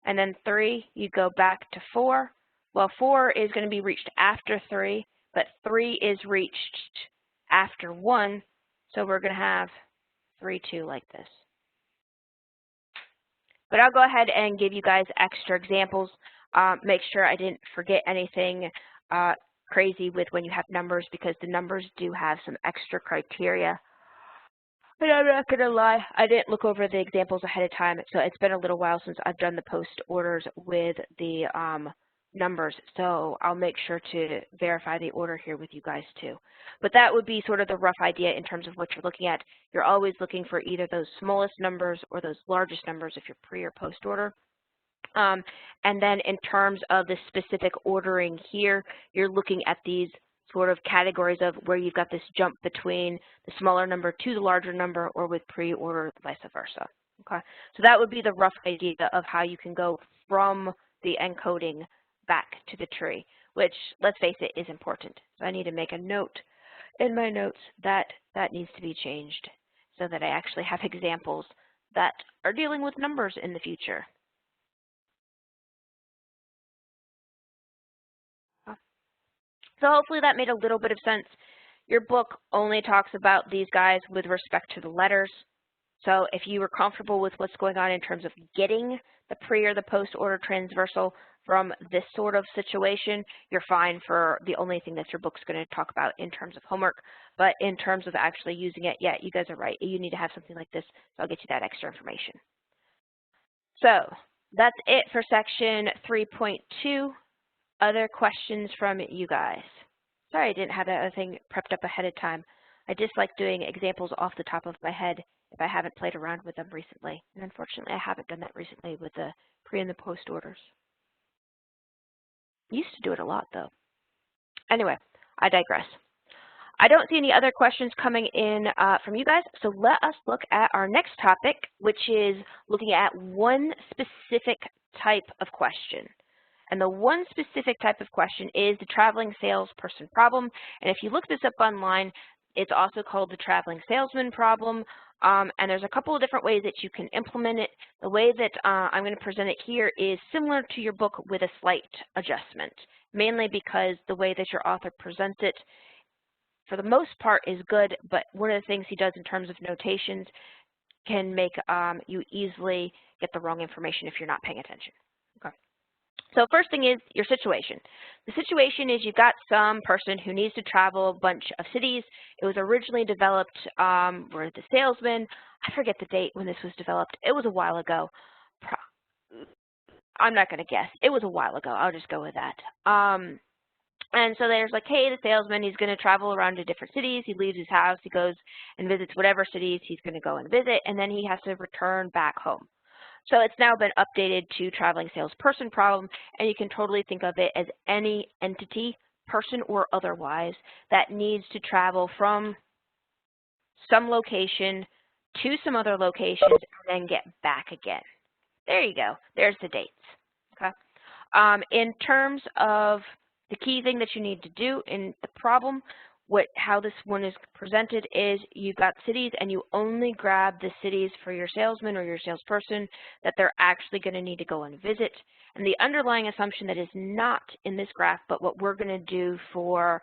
And then 3, you go back to 4. Well, 4 is going to be reached after 3, but 3 is reached after 1. So we're going to have 3, 2 like this. But I'll go ahead and give you guys extra examples. Make sure I didn't forget anything crazy with when you have numbers, because the numbers do have some extra criteria. But I'm not going to lie, I didn't look over the examples ahead of time, so it's been a little while since I've done the post orders with the numbers, so I'll make sure to verify the order here with you guys too. But that would be sort of the rough idea in terms of what you're looking at. You're always looking for either those smallest numbers or those largest numbers if you're pre or post order. And then in terms of the specific ordering here, you're looking at these sort of categories of where you've got this jump between the smaller number to the larger number, or with pre-order, vice versa. Okay, so that would be the rough idea of how you can go from the encoding back to the tree, which, let's face it, is important. So I need to make a note in my notes that that needs to be changed so that I actually have examples that are dealing with numbers in the future. So hopefully that made a little bit of sense. Your book only talks about these guys with respect to the letters. So if you were comfortable with what's going on in terms of getting the pre or the post order transversal from this sort of situation, you're fine for the only thing that your book's going to talk about in terms of homework. But in terms of actually using it, yeah, you guys are right. You need to have something like this, so I'll get you that extra information. So that's it for section 3.2. Other questions from you guys? Sorry I didn't have that other thing prepped up ahead of time. I dislike doing examples off the top of my head if I haven't played around with them recently. And unfortunately, I haven't done that recently with the pre and the post orders. I used to do it a lot, though. Anyway, I digress. I don't see any other questions coming in from you guys, so let us look at our next topic, which is looking at one specific type of question. And the one specific type of question is the Traveling Salesperson Problem. And if you look this up online, it's also called the Traveling Salesman Problem. And there's a couple of different ways that you can implement it. The way that I'm going to present it here is similar to your book with a slight adjustment, mainly because the way that your author presents it, for the most part, is good. But one of the things he does in terms of notations can make you easily get the wrong information if you're not paying attention. Okay. So first thing is your situation. The situation is you've got some person who needs to travel a bunch of cities. It was originally developed for the salesman. I forget the date when this was developed. It was a while ago. I'm not going to guess. It was a while ago. I'll just go with that. And so there's like, hey, the salesman, he's going to travel around to different cities. He leaves his house. He goes and visits whatever cities he's going to go and visit, and then he has to return back home. So it's now been updated to Traveling Salesperson Problem, and you can totally think of it as any entity person or otherwise, that needs to travel from some location to some other locations and then get back again. There you go. There's the dates. Okay. In terms of the key thing that you need to do in the problem, how this one is presented is you've got cities and you only grab the cities for your salesman or your salesperson that they're actually going to need to go and visit. And the underlying assumption that is not in this graph, but what we're going to do for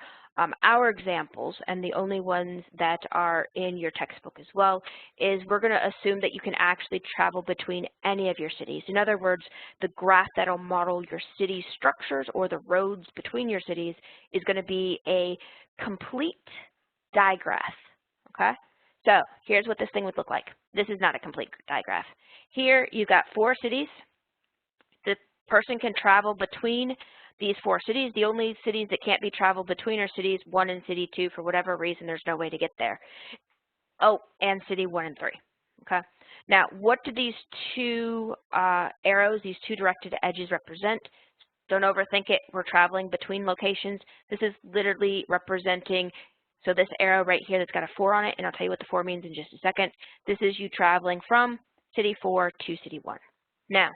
our examples, and the only ones that are in your textbook as well, is we're going to assume that you can actually travel between any of your cities. In other words, the graph that will model your city structures or the roads between your cities is going to be a complete digraph, okay? So here's what this thing would look like. This is not a complete digraph. Here you've got 4 cities. The person can travel between these 4 cities. The only cities that can't be traveled between are cities 1 and city 2. For whatever reason, there's no way to get there. Oh, and city 1 and 3, okay? Now, what do these 2 arrows, these 2 directed edges represent? Don't overthink it. We're traveling between locations. This is literally representing, so this arrow right here that's got a 4 on it, and I'll tell you what the 4 means in just a second. This is you traveling from city 4 to city 1. Now,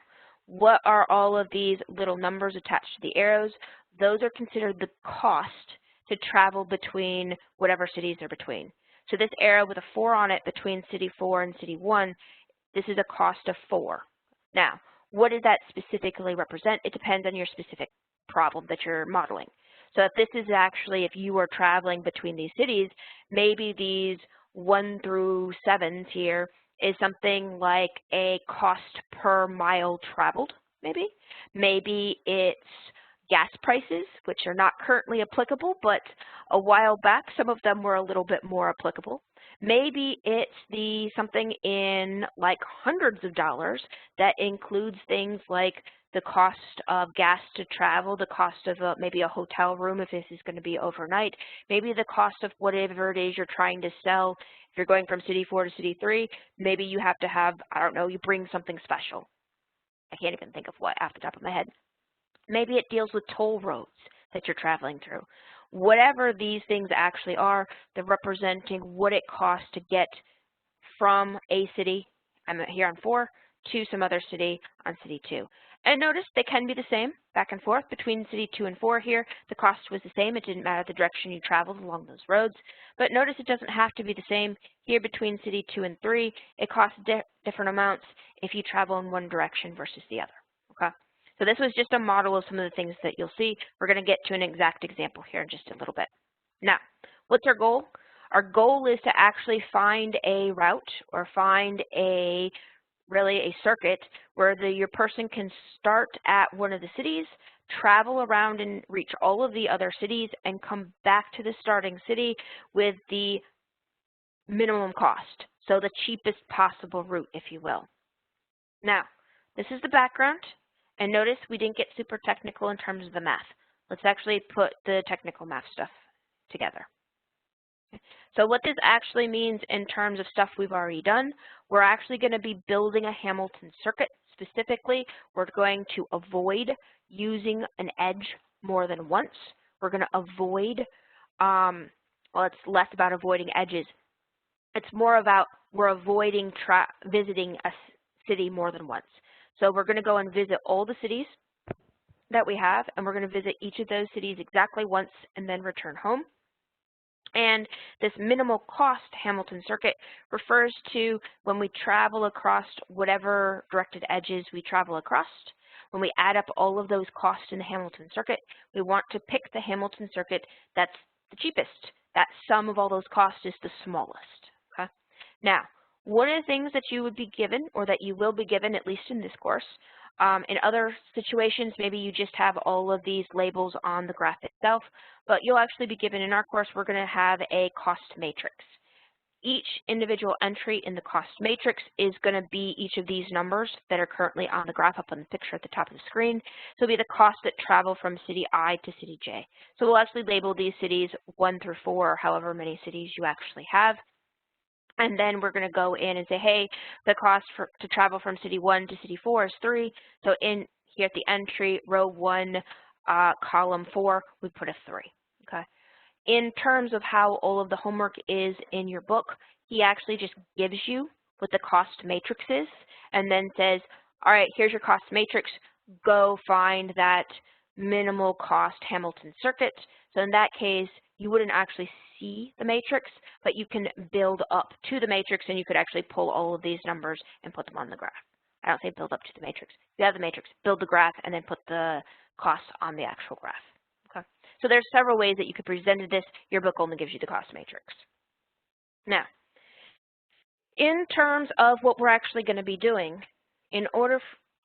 what are all of these little numbers attached to the arrows? Those are considered the cost to travel between whatever cities they're between. So this arrow with a 4 on it between city 4 and city 1, this is a cost of 4. Now, what does that specifically represent? It depends on your specific problem that you're modeling. So if this is actually, if you are traveling between these cities, maybe these 1 through 7s here is something like a cost per mile traveled, maybe. Maybe it's gas prices, which are not currently applicable, but a while back some of them were a little bit more applicable. Maybe it's something in like hundreds of dollars that includes things like the cost of gas to travel, the cost of maybe a hotel room if this is going to be overnight, maybe the cost of whatever it is you're trying to sell. If you're going from city 4 to city 3, maybe you have to have, I don't know, you bring something special. I can't even think of what off the top of my head. Maybe it deals with toll roads that you're traveling through. Whatever these things actually are, they're representing what it costs to get from a city, I'm here on 4, to some other city on city 2. And notice they can be the same back and forth between city 2 and 4 here. The cost was the same. It didn't matter the direction you traveled along those roads. But notice it doesn't have to be the same here between city 2 and 3. It costs different amounts if you travel in one direction versus the other. Okay? So this was just a model of some of the things that you'll see. We're going to get to an exact example here in just a little bit. Now, what's our goal? Our goal is to actually find a route or find really a circuit where your person can start at one of the cities, travel around and reach all of the other cities, and come back to the starting city with the minimum cost, so the cheapest possible route, if you will. Now, this is the background. And notice we didn't get super technical in terms of the math. Let's actually put the technical math stuff together. So what this actually means in terms of stuff we've already done, we're actually going to be building a Hamilton circuit. Specifically, we're going to avoid using an edge more than once. We're going to avoid, well, it's less about avoiding edges. It's more about we're avoiding visiting a city more than once. So we're going to go and visit all the cities that we have, and we're going to visit each of those cities exactly once and then return home. And this minimal cost Hamilton circuit refers to when we travel across whatever directed edges we travel across. When we add up all of those costs in the Hamilton circuit, we want to pick the Hamilton circuit that's the cheapest. That sum of all those costs is the smallest. Okay? Now, one of the things that you would be given, or that you will be given, at least in this course, in other situations, maybe you just have all of these labels on the graph itself, but you'll actually be given, in our course, we're going to have a cost matrix. Each individual entry in the cost matrix is going to be each of these numbers that are currently on the graph up on the picture at the top of the screen. So it'll be the cost that travel from city I to city J. So we'll actually label these cities 1 through 4, or however many cities you actually have. And then we're going to go in and say, hey, the cost to travel from city 1 to city 4 is 3. So in here at the entry, row 1, column 4, we put a 3. in terms of how all of the homework is in your book, he actually just gives you what the cost matrix is and then says, all right, here's your cost matrix. Go find that minimal cost Hamilton circuit. So in that case, you wouldn't actually see the matrix, but you can build up to the matrix, and you could actually pull all of these numbers and put them on the graph. I don't say build up to the matrix. If you have the matrix, build the graph, and then put the costs on the actual graph. Okay. So there's several ways that you could present this. Your book only gives you the cost matrix. Now, in terms of what we're actually going to be doing, in order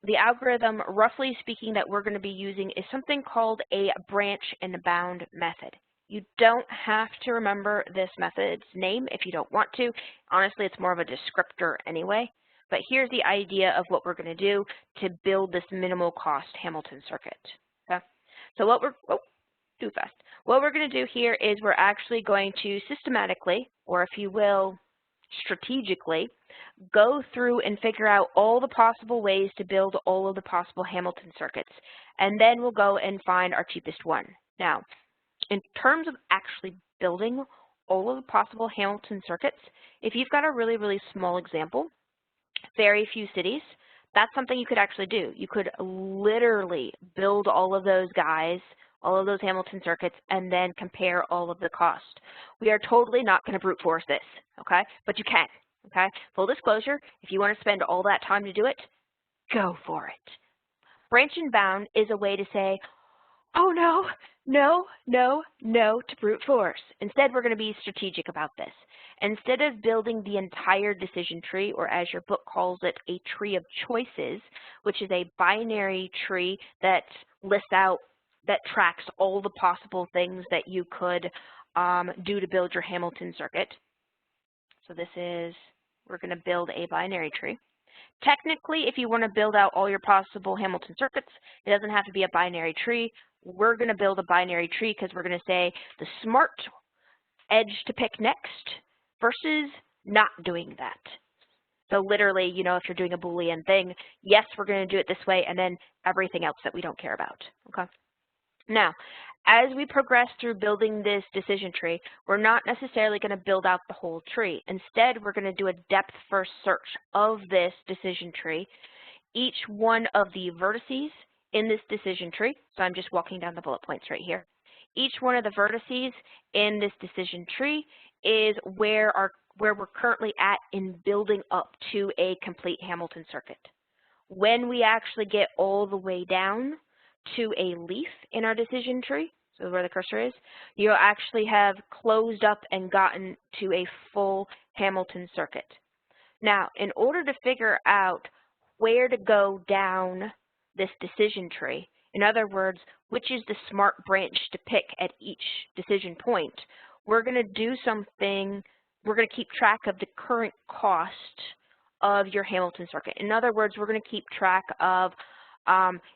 the algorithm, roughly speaking, that we're going to be using is something called a branch and bound method. You don't have to remember this method's name if you don't want to. Honestly, it's more of a descriptor anyway. But here's the idea of what we're going to do to build this minimal cost Hamilton circuit. Okay? So what we're, too fast. What we're going to do here is we're actually going to systematically, or if you will, strategically, go through and figure out all the possible ways to build all of the possible Hamilton circuits. And then we'll go and find our cheapest one. Now, in terms of actually building all of the possible Hamilton circuits, if you've got a really, really small example, very few cities, that's something you could actually do. You could literally build all of those guys, all of those Hamilton circuits, and then compare all of the cost. We are totally not going to brute force this, okay? But you can, okay? Full disclosure, if you want to spend all that time to do it, go for it. Branch and bound is a way to say, oh no, no, no, no to brute force. Instead, we're going to be strategic about this. Instead of building the entire decision tree, or as your book calls it, a tree of choices, which is a binary tree that lists out, that tracks all the possible things that you could do to build your Hamilton circuit. So this is, we're going to build a binary tree. Technically, if you want to build out all your possible Hamilton circuits, it doesn't have to be a binary tree. We're going to build a binary tree because we're going to say the smart edge to pick next versus not doing that. So literally, you know, if you're doing a Boolean thing, yes, we're going to do it this way, and then everything else that we don't care about, okay? Now, as we progress through building this decision tree, we're not necessarily going to build out the whole tree. Instead, we're going to do a depth-first search of this decision tree. Each one of the vertices in this decision tree, so I'm just walking down the bullet points right here. Each one of the vertices in this decision tree is where we're currently at in building up to a complete Hamilton circuit. When we actually get all the way down to a leaf in our decision tree, so where the cursor is, you'll actually have closed up and gotten to a full Hamilton circuit. Now, in order to figure out where to go down this decision tree, in other words, which is the smart branch to pick at each decision point, we're going to do something, we're going to keep track of the current cost of your Hamilton circuit. In other words, we're going to keep track of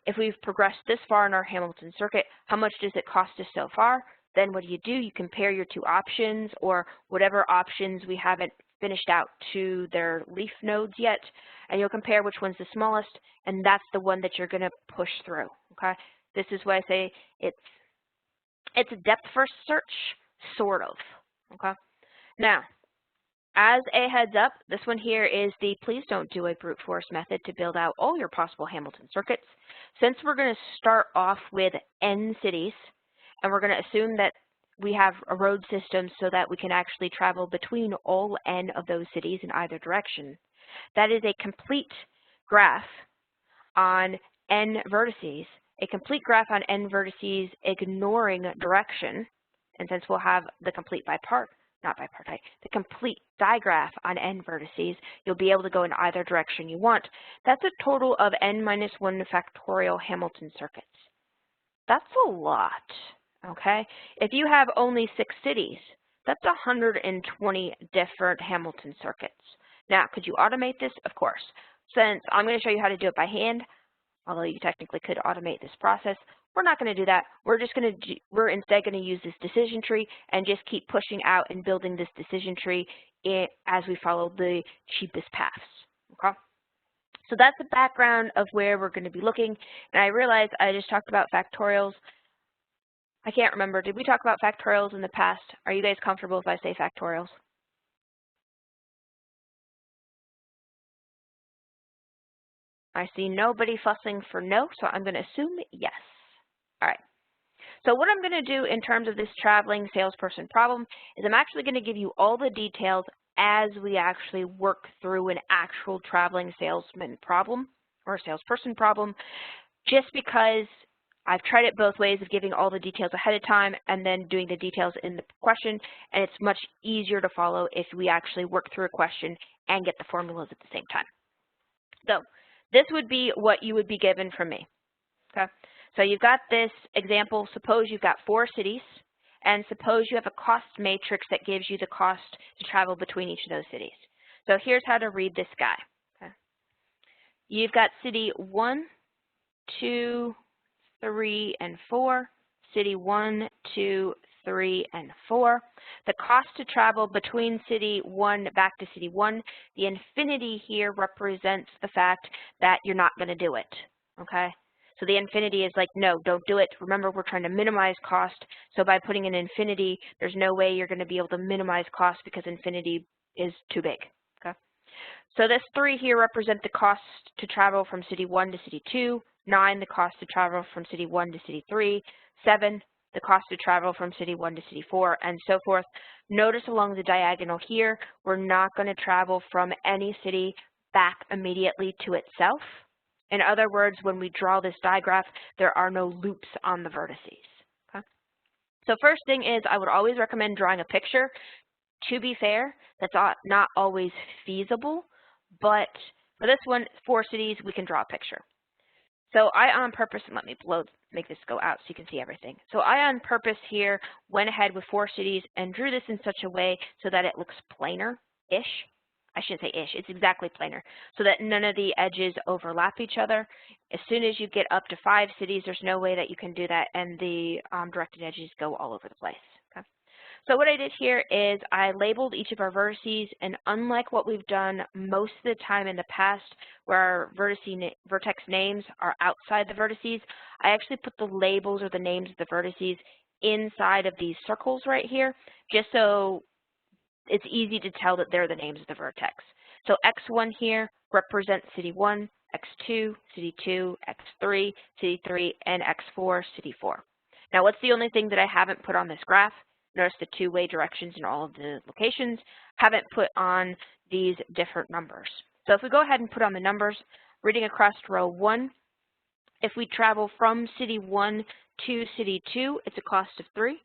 if we've progressed this far in our Hamilton circuit, how much does it cost us so far? Then what do? You compare your two options, or whatever options we haven't finished out to their leaf nodes yet, and you'll compare which one's the smallest, and that's the one that you're going to push through, okay? This is why I say it's a depth-first search, sort of, okay? Now, as a heads up, this one here is the please don't do a brute force method to build out all your possible Hamilton circuits. Since we're going to start off with N cities, and we're going to assume that we have a road system so that we can actually travel between all N of those cities in either direction, that is a complete graph on N vertices, a complete graph on N vertices ignoring direction, and since we'll have the complete bipartite, the complete digraph on N vertices, you'll be able to go in either direction you want. That's a total of N minus 1 factorial Hamilton circuits. That's a lot, okay? If you have only 6 cities, that's 120 different Hamilton circuits. Now, could you automate this? Of course. Since I'm going to show you how to do it by hand, although you technically could automate this process, we're not going to do that. We're instead going to use this decision tree and just keep pushing out and building this decision tree as we follow the cheapest paths, okay? So that's the background of where we're going to be looking. And I realize I just talked about factorials. I can't remember. Did we talk about factorials in the past? Are you guys comfortable if I say factorials? I see nobody fussing for no, so I'm going to assume yes. All right. So what I'm going to do in terms of this traveling salesperson problem is I'm actually going to give you all the details as we actually work through an actual traveling salesman problem or salesperson problem, just because I've tried it both ways of giving all the details ahead of time and then doing the details in the question, and it's much easier to follow if we actually work through a question and get the formulas at the same time. So this would be what you would be given from me. Okay. So you've got this example. Suppose you've got 4 cities, and suppose you have a cost matrix that gives you the cost to travel between each of those cities. So here's how to read this guy. Okay. You've got city 1, 2, 3, and 4. City 1, 2, 3, and 4. The cost to travel between city 1 back to city 1, the infinity here represents the fact that you're not going to do it. Okay? So the infinity is like, no, don't do it. Remember, we're trying to minimize cost. So by putting an infinity, there's no way you're going to be able to minimize cost because infinity is too big. Okay? So this 3 here represent the cost to travel from city 1 to city 2, 9, the cost to travel from city 1 to city 3, 7, the cost to travel from city 1 to city 4, and so forth. Notice along the diagonal here, we're not going to travel from any city back immediately to itself. In other words, when we draw this diagraph, there are no loops on the vertices. Okay? So first thing is I would always recommend drawing a picture. To be fair, that's not always feasible, but for this one, 4 cities, we can draw a picture. So I on purpose, and let me make this go out so you can see everything. So I on purpose here went ahead with 4 cities and drew this in such a way so that it looks planar-ish. I shouldn't say ish, it's exactly planar, so that none of the edges overlap each other. As soon as you get up to 5 cities, there's no way that you can do that, and the directed edges go all over the place. Okay? So what I did here is I labeled each of our vertices, and unlike what we've done most of the time in the past where our vertex names are outside the vertices, I actually put the labels or the names of the vertices inside of these circles right here, just so it's easy to tell that they're the names of the vertex. So X1 here represents city 1, X2, city 2, X3, city 3, and X4, city 4. Now what's the only thing that I haven't put on this graph? Notice the 2-way directions in all of the locations. Haven't put on these different numbers. So if we go ahead and put on the numbers, reading across row 1, if we travel from city 1 to city 2, it's a cost of 3.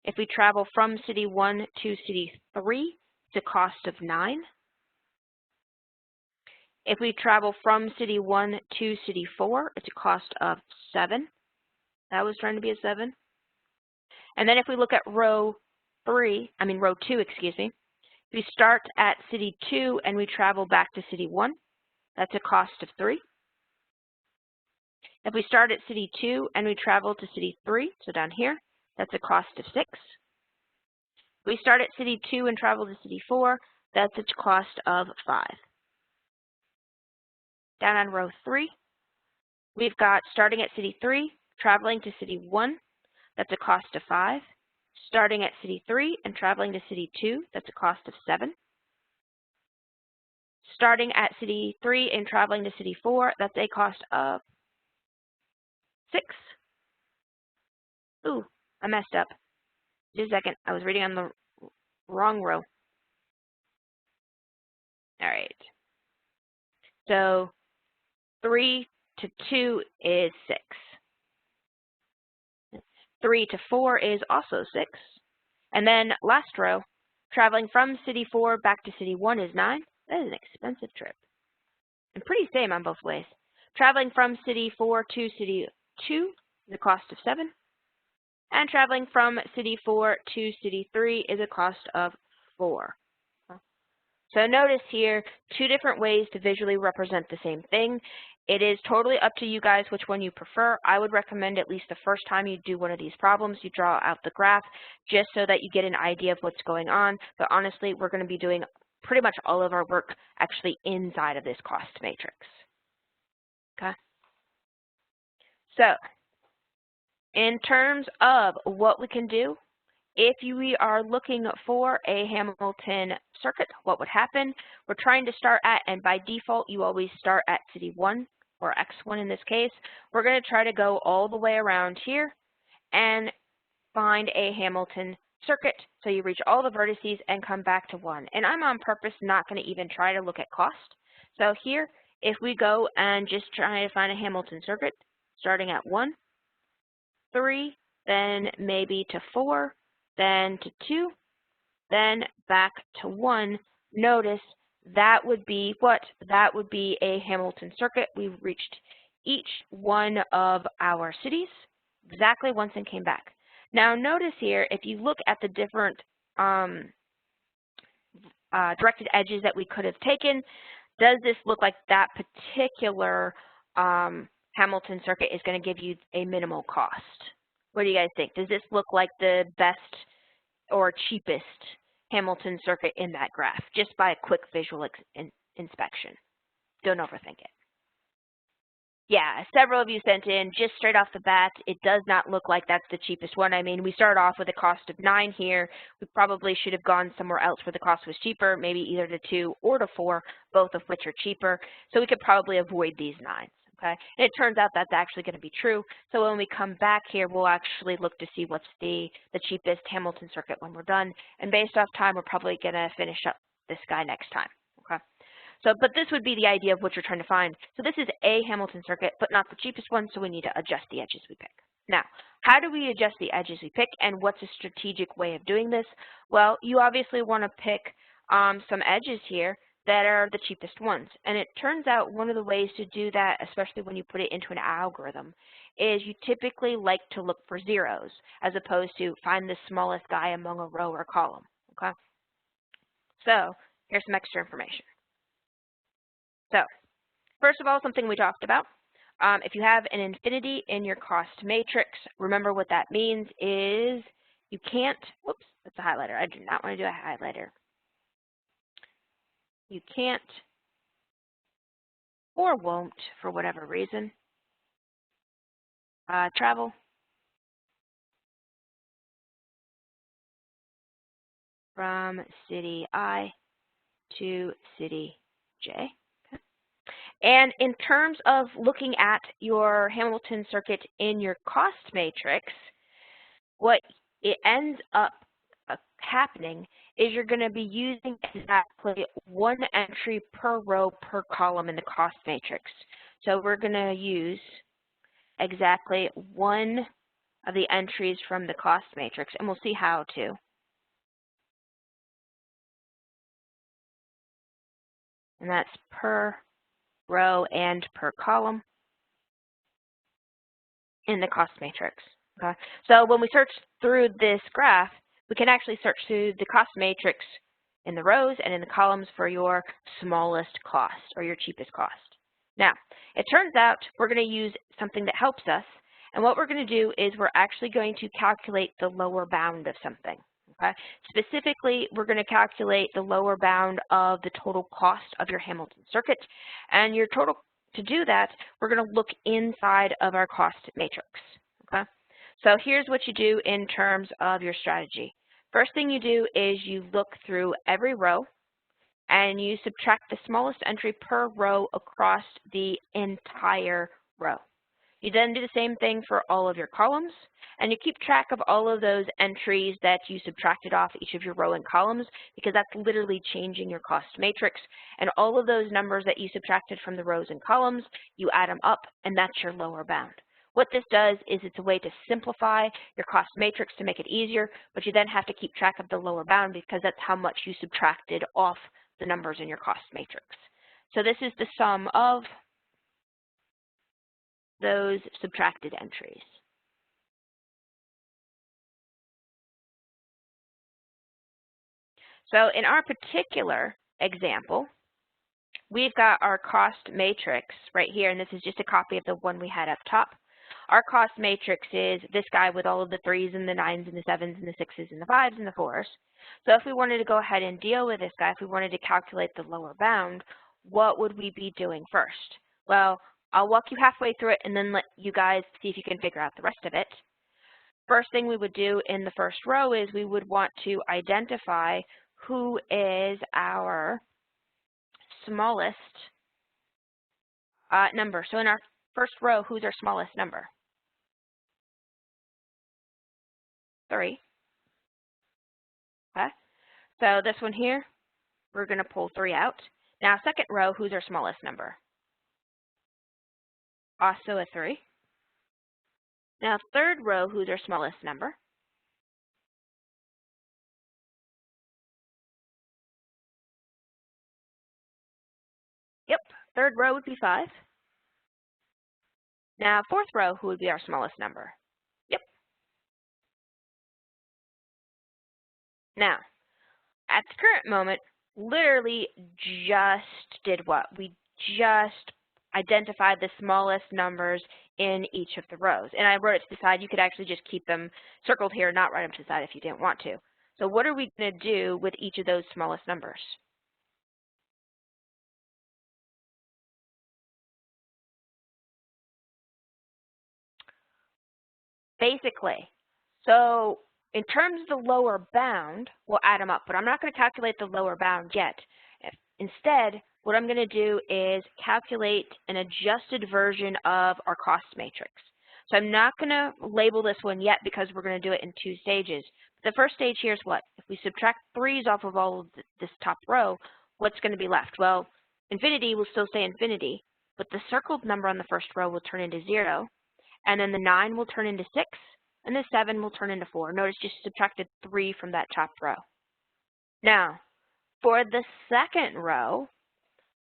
If we travel from city 1 to city 3, it's a cost of 9. If we travel from city 1 to city 4, it's a cost of 7. That was trying to be a 7. And then if we look at row 2, excuse me, we start at city 2 and we travel back to city 1, that's a cost of 3. If we start at city 2 and we travel to city 3, so down here, that's a cost of 6. If we start at city 2 and travel to city 4, that's a cost of 5. Down on row 3, we've got starting at city 3, traveling to city 1, that's a cost of 5. Starting at city 3 and traveling to city 2, that's a cost of 7. Starting at city 3 and traveling to city 4, that's a cost of 6. Ooh, I messed up. Just a second, I was reading on the wrong row. All right. So 3 to 2 is 6. 3 to 4 is also 6. And then last row, traveling from city 4 back to city 1 is 9. That is an expensive trip. And pretty same on both ways. Traveling from city 4 to city 2 is a cost of 7. And traveling from city 4 to city 3 is a cost of 4. So notice here, 2 different ways to visually represent the same thing. It is totally up to you guys which one you prefer. I would recommend at least the first time you do one of these problems, you draw out the graph just so that you get an idea of what's going on. But honestly, we're going to be doing pretty much all of our work actually inside of this cost matrix. Okay? So In terms of what we can do, if we are looking for a Hamilton circuit, what would happen? We're trying to start at, and by default, you always start at city 1, or X1 in this case. We're going to try to go all the way around here and find a Hamilton circuit. So you reach all the vertices and come back to 1. And I'm on purpose not going to even try to look at cost. So here, if we go and just try to find a Hamilton circuit, starting at 1, 3, then maybe to 4, then to 2, then back to 1, notice that would be what? That would be a Hamilton circuit. We've reached each one of our cities exactly once and came back. Now notice here, if you look at the different directed edges that we could have taken, does this look like that particular Hamilton circuit is going to give you a minimal cost? What do you guys think? Does this look like the best or cheapest Hamilton circuit in that graph, just by a quick visual inspection? Don't overthink it. Yeah, several of you sent in just straight off the bat. It does not look like that's the cheapest one. I mean, we start off with a cost of 9 here. We probably should have gone somewhere else where the cost was cheaper, maybe either to 2 or to 4, both of which are cheaper. So we could probably avoid these 9s. Okay, and it turns out that's actually going to be true. So when we come back here, we'll actually look to see what's the cheapest Hamilton circuit when we're done. And based off time, we're probably going to finish up this guy next time. Okay. So, but this would be the idea of what you're trying to find. So this is a Hamilton circuit, but not the cheapest one, so we need to adjust the edges we pick. Now, how do we adjust the edges we pick, and what's a strategic way of doing this? Well, you obviously want to pick some edges here that are the cheapest ones. And it turns out one of the ways to do that, especially when you put it into an algorithm, is you typically like to look for zeros as opposed to find the smallest guy among a row or column. Okay? So here's some extra information. So first of all, something we talked about. If you have an infinity in your cost matrix, remember what that means is you can't, whoops, that's a highlighter. I do not want to do a highlighter. You can't or won't, for whatever reason, travel from city I to city J. Okay. And in terms of looking at your Hamilton circuit in your cost matrix, what it ends up happening is you're going to be using exactly 1 entry per row per column in the cost matrix. So we're going to use exactly 1 of the entries from the cost matrix, and we'll see how to. And that's per row and per column in the cost matrix. Okay? So when we search through this graph, we can actually search through the cost matrix in the rows and in the columns for your smallest cost or your cheapest cost. Now, it turns out we're going to use something that helps us, and what we're going to do is we're actually going to calculate the lower bound of something. Okay? Specifically, we're going to calculate the lower bound of the total cost of your Hamilton circuit, and your total, to do that, we're going to look inside of our cost matrix. Okay? So here's what you do in terms of your strategy. First thing you do is you look through every row and you subtract the smallest entry per row across the entire row. You then do the same thing for all of your columns, and you keep track of all of those entries that you subtracted off each of your row and columns, because that's literally changing your cost matrix. And all of those numbers that you subtracted from the rows and columns, you add them up, and that's your lower bound. What this does is it's a way to simplify your cost matrix to make it easier, but you then have to keep track of the lower bound because that's how much you subtracted off the numbers in your cost matrix. So this is the sum of those subtracted entries. So in our particular example, we've got our cost matrix right here, and this is just a copy of the one we had up top. Our cost matrix is this guy with all of the 3s and the 9s and the 7s and the 6s and the 5s and the 4s. So if we wanted to go ahead and deal with this guy, if we wanted to calculate the lower bound, what would we be doing first? Well, I'll walk you halfway through it and then let you guys see if you can figure out the rest of it. first thing we would do in the first row is we would want to identify who is our smallest number. So in our first row, who's our smallest number? 3. Okay. So this one here, we're going to pull 3 out. Now, second row, who's our smallest number? Also a 3. Now, third row, who's our smallest number? Yep, third row would be 5. Now, fourth row, who would be our smallest number? Yep. Now, at the current moment, literally just did what? We just identified the smallest numbers in each of the rows. And I wrote it to the side. You could actually just keep them circled here, not write them to the side if you didn't want to. So what are we going to do with each of those smallest numbers? Basically, so in terms of the lower bound, we'll add them up, but I'm not going to calculate the lower bound yet. Instead, what I'm going to do is calculate an adjusted version of our cost matrix. So I'm not going to label this one yet because we're going to do it in 2 stages. The first stage here is what? If we subtract 3's off of all of this top row, what's going to be left? Well, infinity will still stay infinity, but the circled number on the first row will turn into 0, and then the 9 will turn into 6, and the 7 will turn into 4. Notice just subtracted 3 from that top row. Now, for the second row,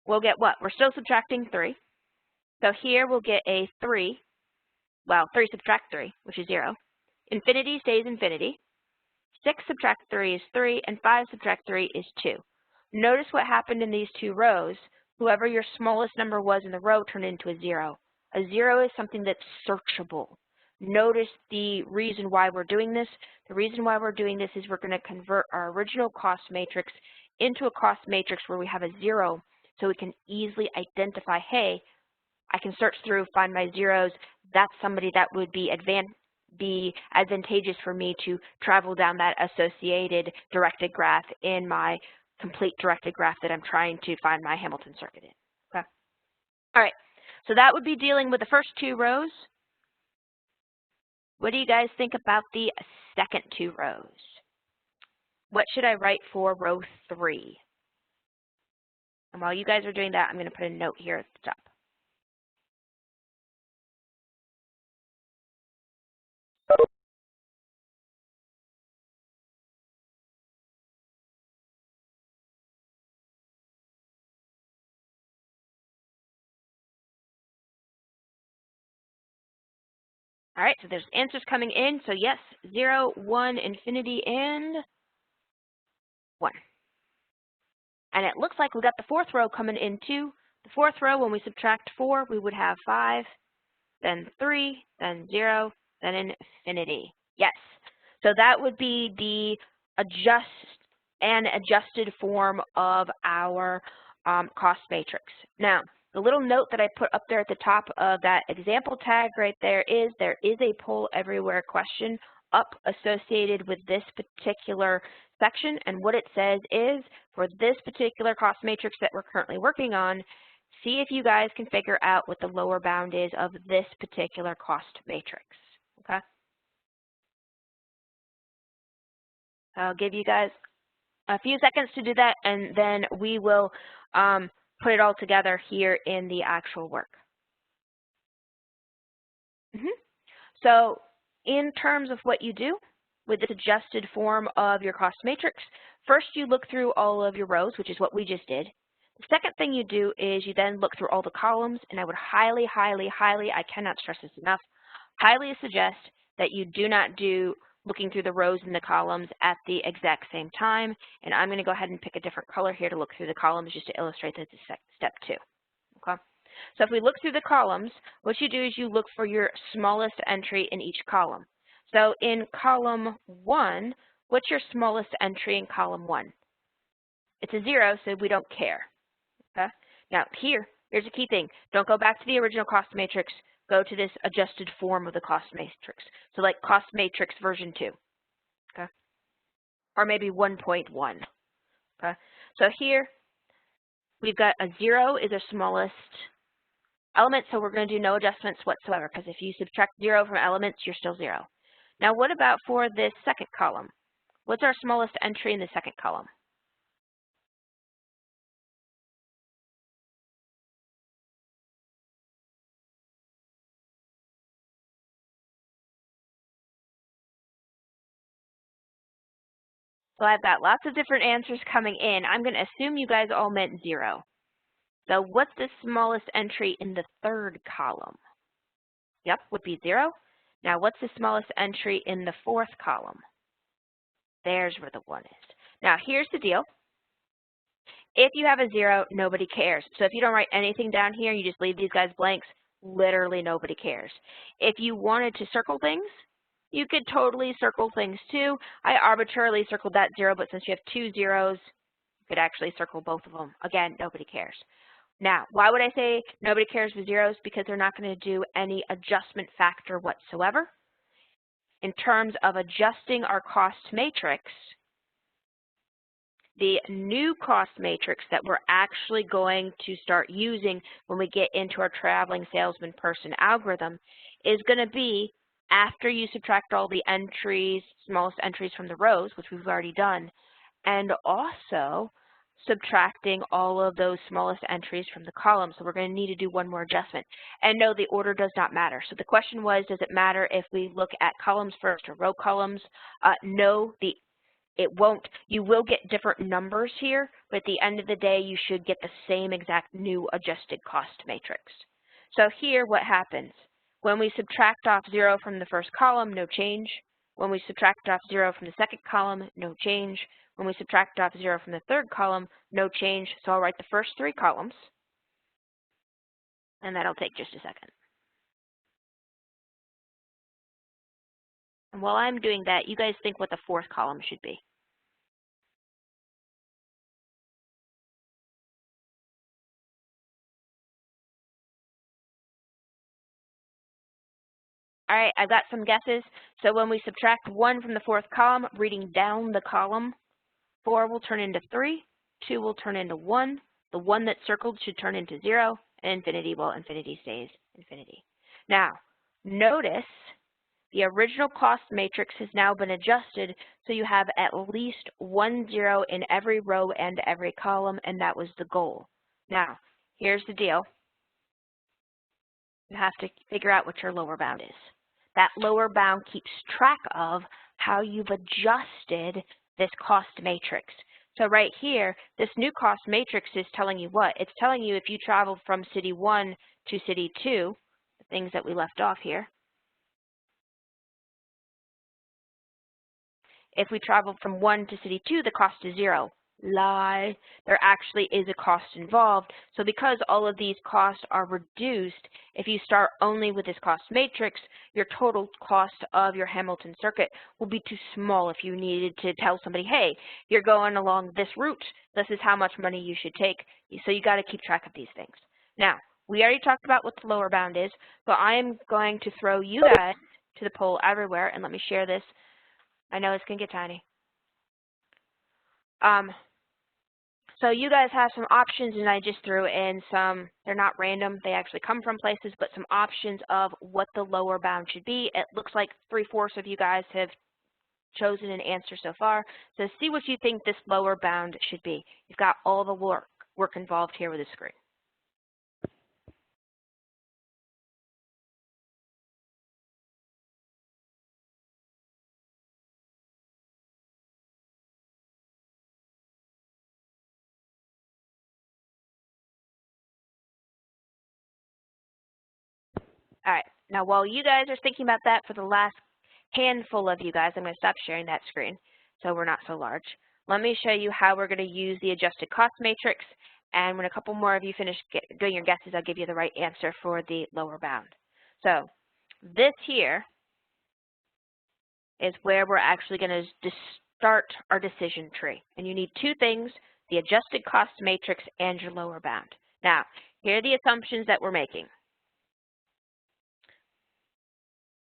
we'll get what? We're still subtracting 3. So here we'll get a 3. Well, 3 subtract 3, which is 0. Infinity stays infinity. 6 subtract 3 is 3, and 5 subtract 3 is 2. Notice what happened in these 2 rows. Whoever your smallest number was in the row turned into a 0. A 0 is something that's searchable. Notice the reason why we're doing this. The reason why we're doing this is we're going to convert our original cost matrix into a cost matrix where we have a 0, so we can easily identify, hey, I can search through, find my zeros. That's somebody that would be advantageous for me to travel down that associated directed graph in my complete directed graph that I'm trying to find my Hamilton circuit in. Okay. All right. So that would be dealing with the first 2 rows. What do you guys think about the second 2 rows? What should I write for row 3? And while you guys are doing that, I'm going to put a note here at the top. All right, so there's answers coming in. So yes, 0, 1, infinity, and 1. And it looks like we got the fourth row coming in too. The fourth row, when we subtract 4, we would have 5, then 3, then 0, then infinity. Yes. So that would be the adjusted form of our cost matrix. Now, the little note that I put up there at the top of that example tag right there is a poll everywhere question up associated with this particular section, and what it says is, for this particular cost matrix that we're currently working on, see if you guys can figure out what the lower bound is of this particular cost matrix, okay? I'll give you guys a few seconds to do that, and then we will put it all together here in the actual work. So in terms of what you do with this adjusted form of your cost matrix, first you look through all of your rows, which is what we just did. The second thing you do is you then look through all the columns, and I would highly, I cannot stress this enough, highly suggest that you do not do looking through the rows and the columns at the exact same time. And I'm going to go ahead and pick a different color here to look through the columns just to illustrate that it's step 2. Okay? So if we look through the columns, what you do is you look for your smallest entry in each column. So in column 1, what's your smallest entry in column 1? It's a 0, so we don't care. Okay? Now here's a key thing. Don't go back to the original cost matrix. go to this adjusted form of the cost matrix. So like cost matrix version 2, okay? Or maybe 1.1, okay? So here we've got a 0 is our smallest element, so we're going to do no adjustments whatsoever, because if you subtract 0 from elements, you're still 0. Now what about for this second column? What's our smallest entry in the second column? So I've got lots of different answers coming in. I'm going to assume you guys all meant 0. So what's the smallest entry in the third column? Yep, would be 0. Now what's the smallest entry in the fourth column? There's where the 1 is. Now here's the deal. If you have a 0, nobody cares. So if you don't write anything down here, you just leave these guys blanks, literally nobody cares. If you wanted to circle things, you could totally circle things too. I arbitrarily circled that 0, but since you have 2 zeros, you could actually circle both of them. Again, nobody cares. Now, why would I say nobody cares with zeros? Because they're not going to do any adjustment factor whatsoever. In terms of adjusting our cost matrix, the new cost matrix that we're actually going to start using when we get into our traveling salesman person algorithm is going to be after you subtract all the entries, smallest entries from the rows, which we've already done, and also subtracting all of those smallest entries from the columns. So we're going to need to do one more adjustment. And no, the order does not matter. So the question was, does it matter if we look at columns first or row columns? No, it won't. You will get different numbers here, but at the end of the day, you should get the same exact new adjusted cost matrix. So here, what happens? When we subtract off 0 from the first column, no change. When we subtract off 0 from the second column, no change. When we subtract off 0 from the third column, no change. So I'll write the first 3 columns, and that'll take just a second. And while I'm doing that, you guys think what the fourth column should be. All right, I've got some guesses. So when we subtract 1 from the fourth column, reading down the column, 4 will turn into 3, 2 will turn into 1, the 1 that's circled should turn into 0, and infinity, well, infinity stays infinity. Now, notice the original cost matrix has now been adjusted, so you have at least 1 0 in every row and every column, and that was the goal. Now, here's the deal. You have to figure out what your lower bound is. That lower bound keeps track of how you've adjusted this cost matrix. So right here, this new cost matrix is telling you what? It's telling you if you traveled from city 1 to city 2, the things that we left off here. If we traveled from 1 to city 2, the cost is 0. Lie. There actually is a cost involved. So because all of these costs are reduced, if you start only with this cost matrix, your total cost of your Hamilton circuit will be too small if you needed to tell somebody, hey, you're going along this route. This is how much money you should take. So you got to keep track of these things. Now, we already talked about what the lower bound is, so I am going to throw you guys to the poll everywhere, and let me share this. I know it's going to get tiny. So you guys have some options, and I just threw in some, they're not random, they actually come from places, but some options of what the lower bound should be. It looks like 3/4 of you guys have chosen an answer so far. So see what you think this lower bound should be. You've got all the work involved here with the screen. All right, now while you guys are thinking about that, for the last handful of you guys, I'm going to stop sharing that screen so we're not so large. Let me show you how we're going to use the adjusted cost matrix, and when a couple more of you finish doing your guesses, I'll give you the right answer for the lower bound. So this here is where we're actually going to start our decision tree. And you need 2 things, the adjusted cost matrix and your lower bound. Now, here are the assumptions that we're making.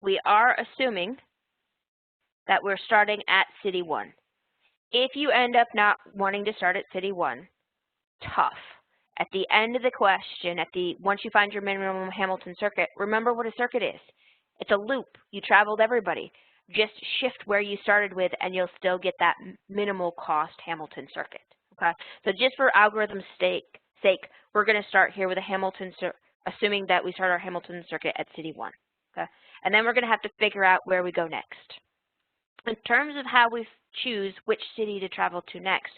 we are assuming that we're starting at city 1. If you end up not wanting to start at city 1, tough. At the end of the question, once you find your minimum Hamilton circuit, remember what a circuit is. It's a loop. You traveled everybody. Just shift where you started with, and you'll still get that minimal cost Hamilton circuit. Okay? So just for algorithm's sake, we're going to start here with a Hamilton circuit, assuming that we start our Hamilton circuit at city 1. Okay? And then we're going to have to figure out where we go next. In terms of how we choose which city to travel to next,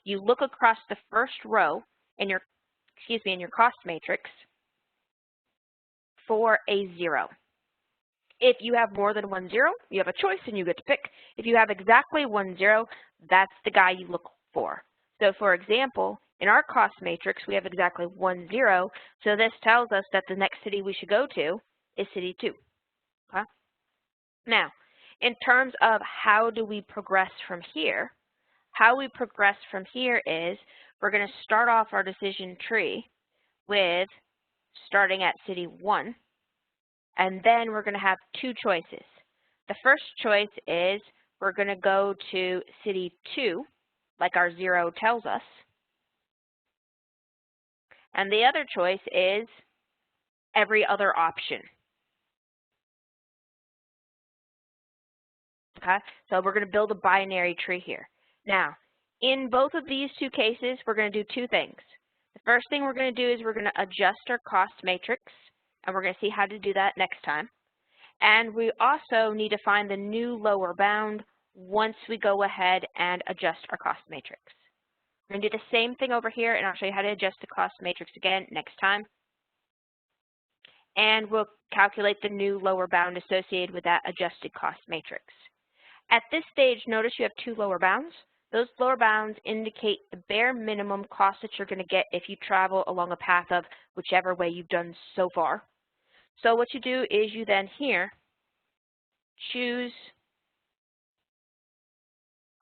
you look across the first row in your cost matrix for a 0. If you have more than 1 0, you have a choice and you get to pick. If you have exactly 1 0, that's the guy you look for. So for example, in our cost matrix, we have exactly 1 0, so this tells us that the next city we should go to is city 2. Okay? Now, in terms of how do we progress from here, how we progress from here is we're going to start off our decision tree with starting at city 1, and then we're going to have 2 choices. The first choice is we're going to go to city 2, like our 0 tells us, and the other choice is every other option. Okay, so we're going to build a binary tree here. Now, in both of these 2 cases, we're going to do 2 things. The first thing we're going to do is we're going to adjust our cost matrix, and we're going to see how to do that next time. And we also need to find the new lower bound once we go ahead and adjust our cost matrix. We're going to do the same thing over here, and I'll show you how to adjust the cost matrix again next time. And we'll calculate the new lower bound associated with that adjusted cost matrix. At this stage, notice you have 2 lower bounds. Those lower bounds indicate the bare minimum cost that you're going to get if you travel along a path of whichever way you've done so far. So what you do is you then here choose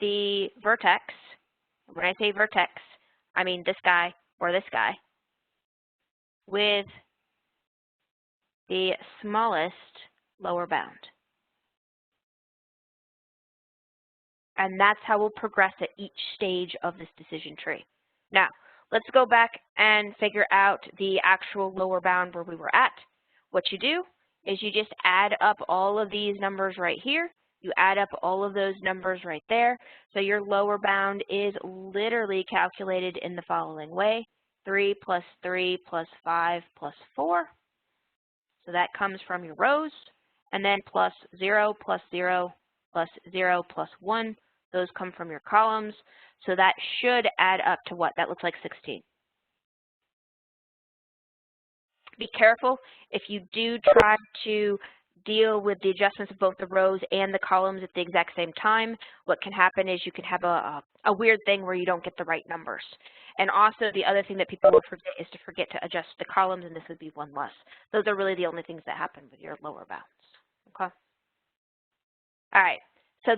the vertex. When I say vertex, I mean this guy or this guy with the smallest lower bound. And that's how we'll progress at each stage of this decision tree. Now, let's go back and figure out the actual lower bound where we were at. What you do is you just add up all of these numbers right here. You add up all of those numbers right there. So your lower bound is literally calculated in the following way. 3 plus 3 plus 5 plus 4. So that comes from your rows. And then plus 0 plus 0 plus 0 plus 1. Those come from your columns. So that should add up to what? That looks like 16. Be careful if you do try to deal with the adjustments of both the rows and the columns at the exact same time. What can happen is you can have a weird thing where you don't get the right numbers. And also the other thing that people will forget is to forget to adjust the columns, and this would be 1 less. Those are really the only things that happen with your lower bounds. Okay? All right.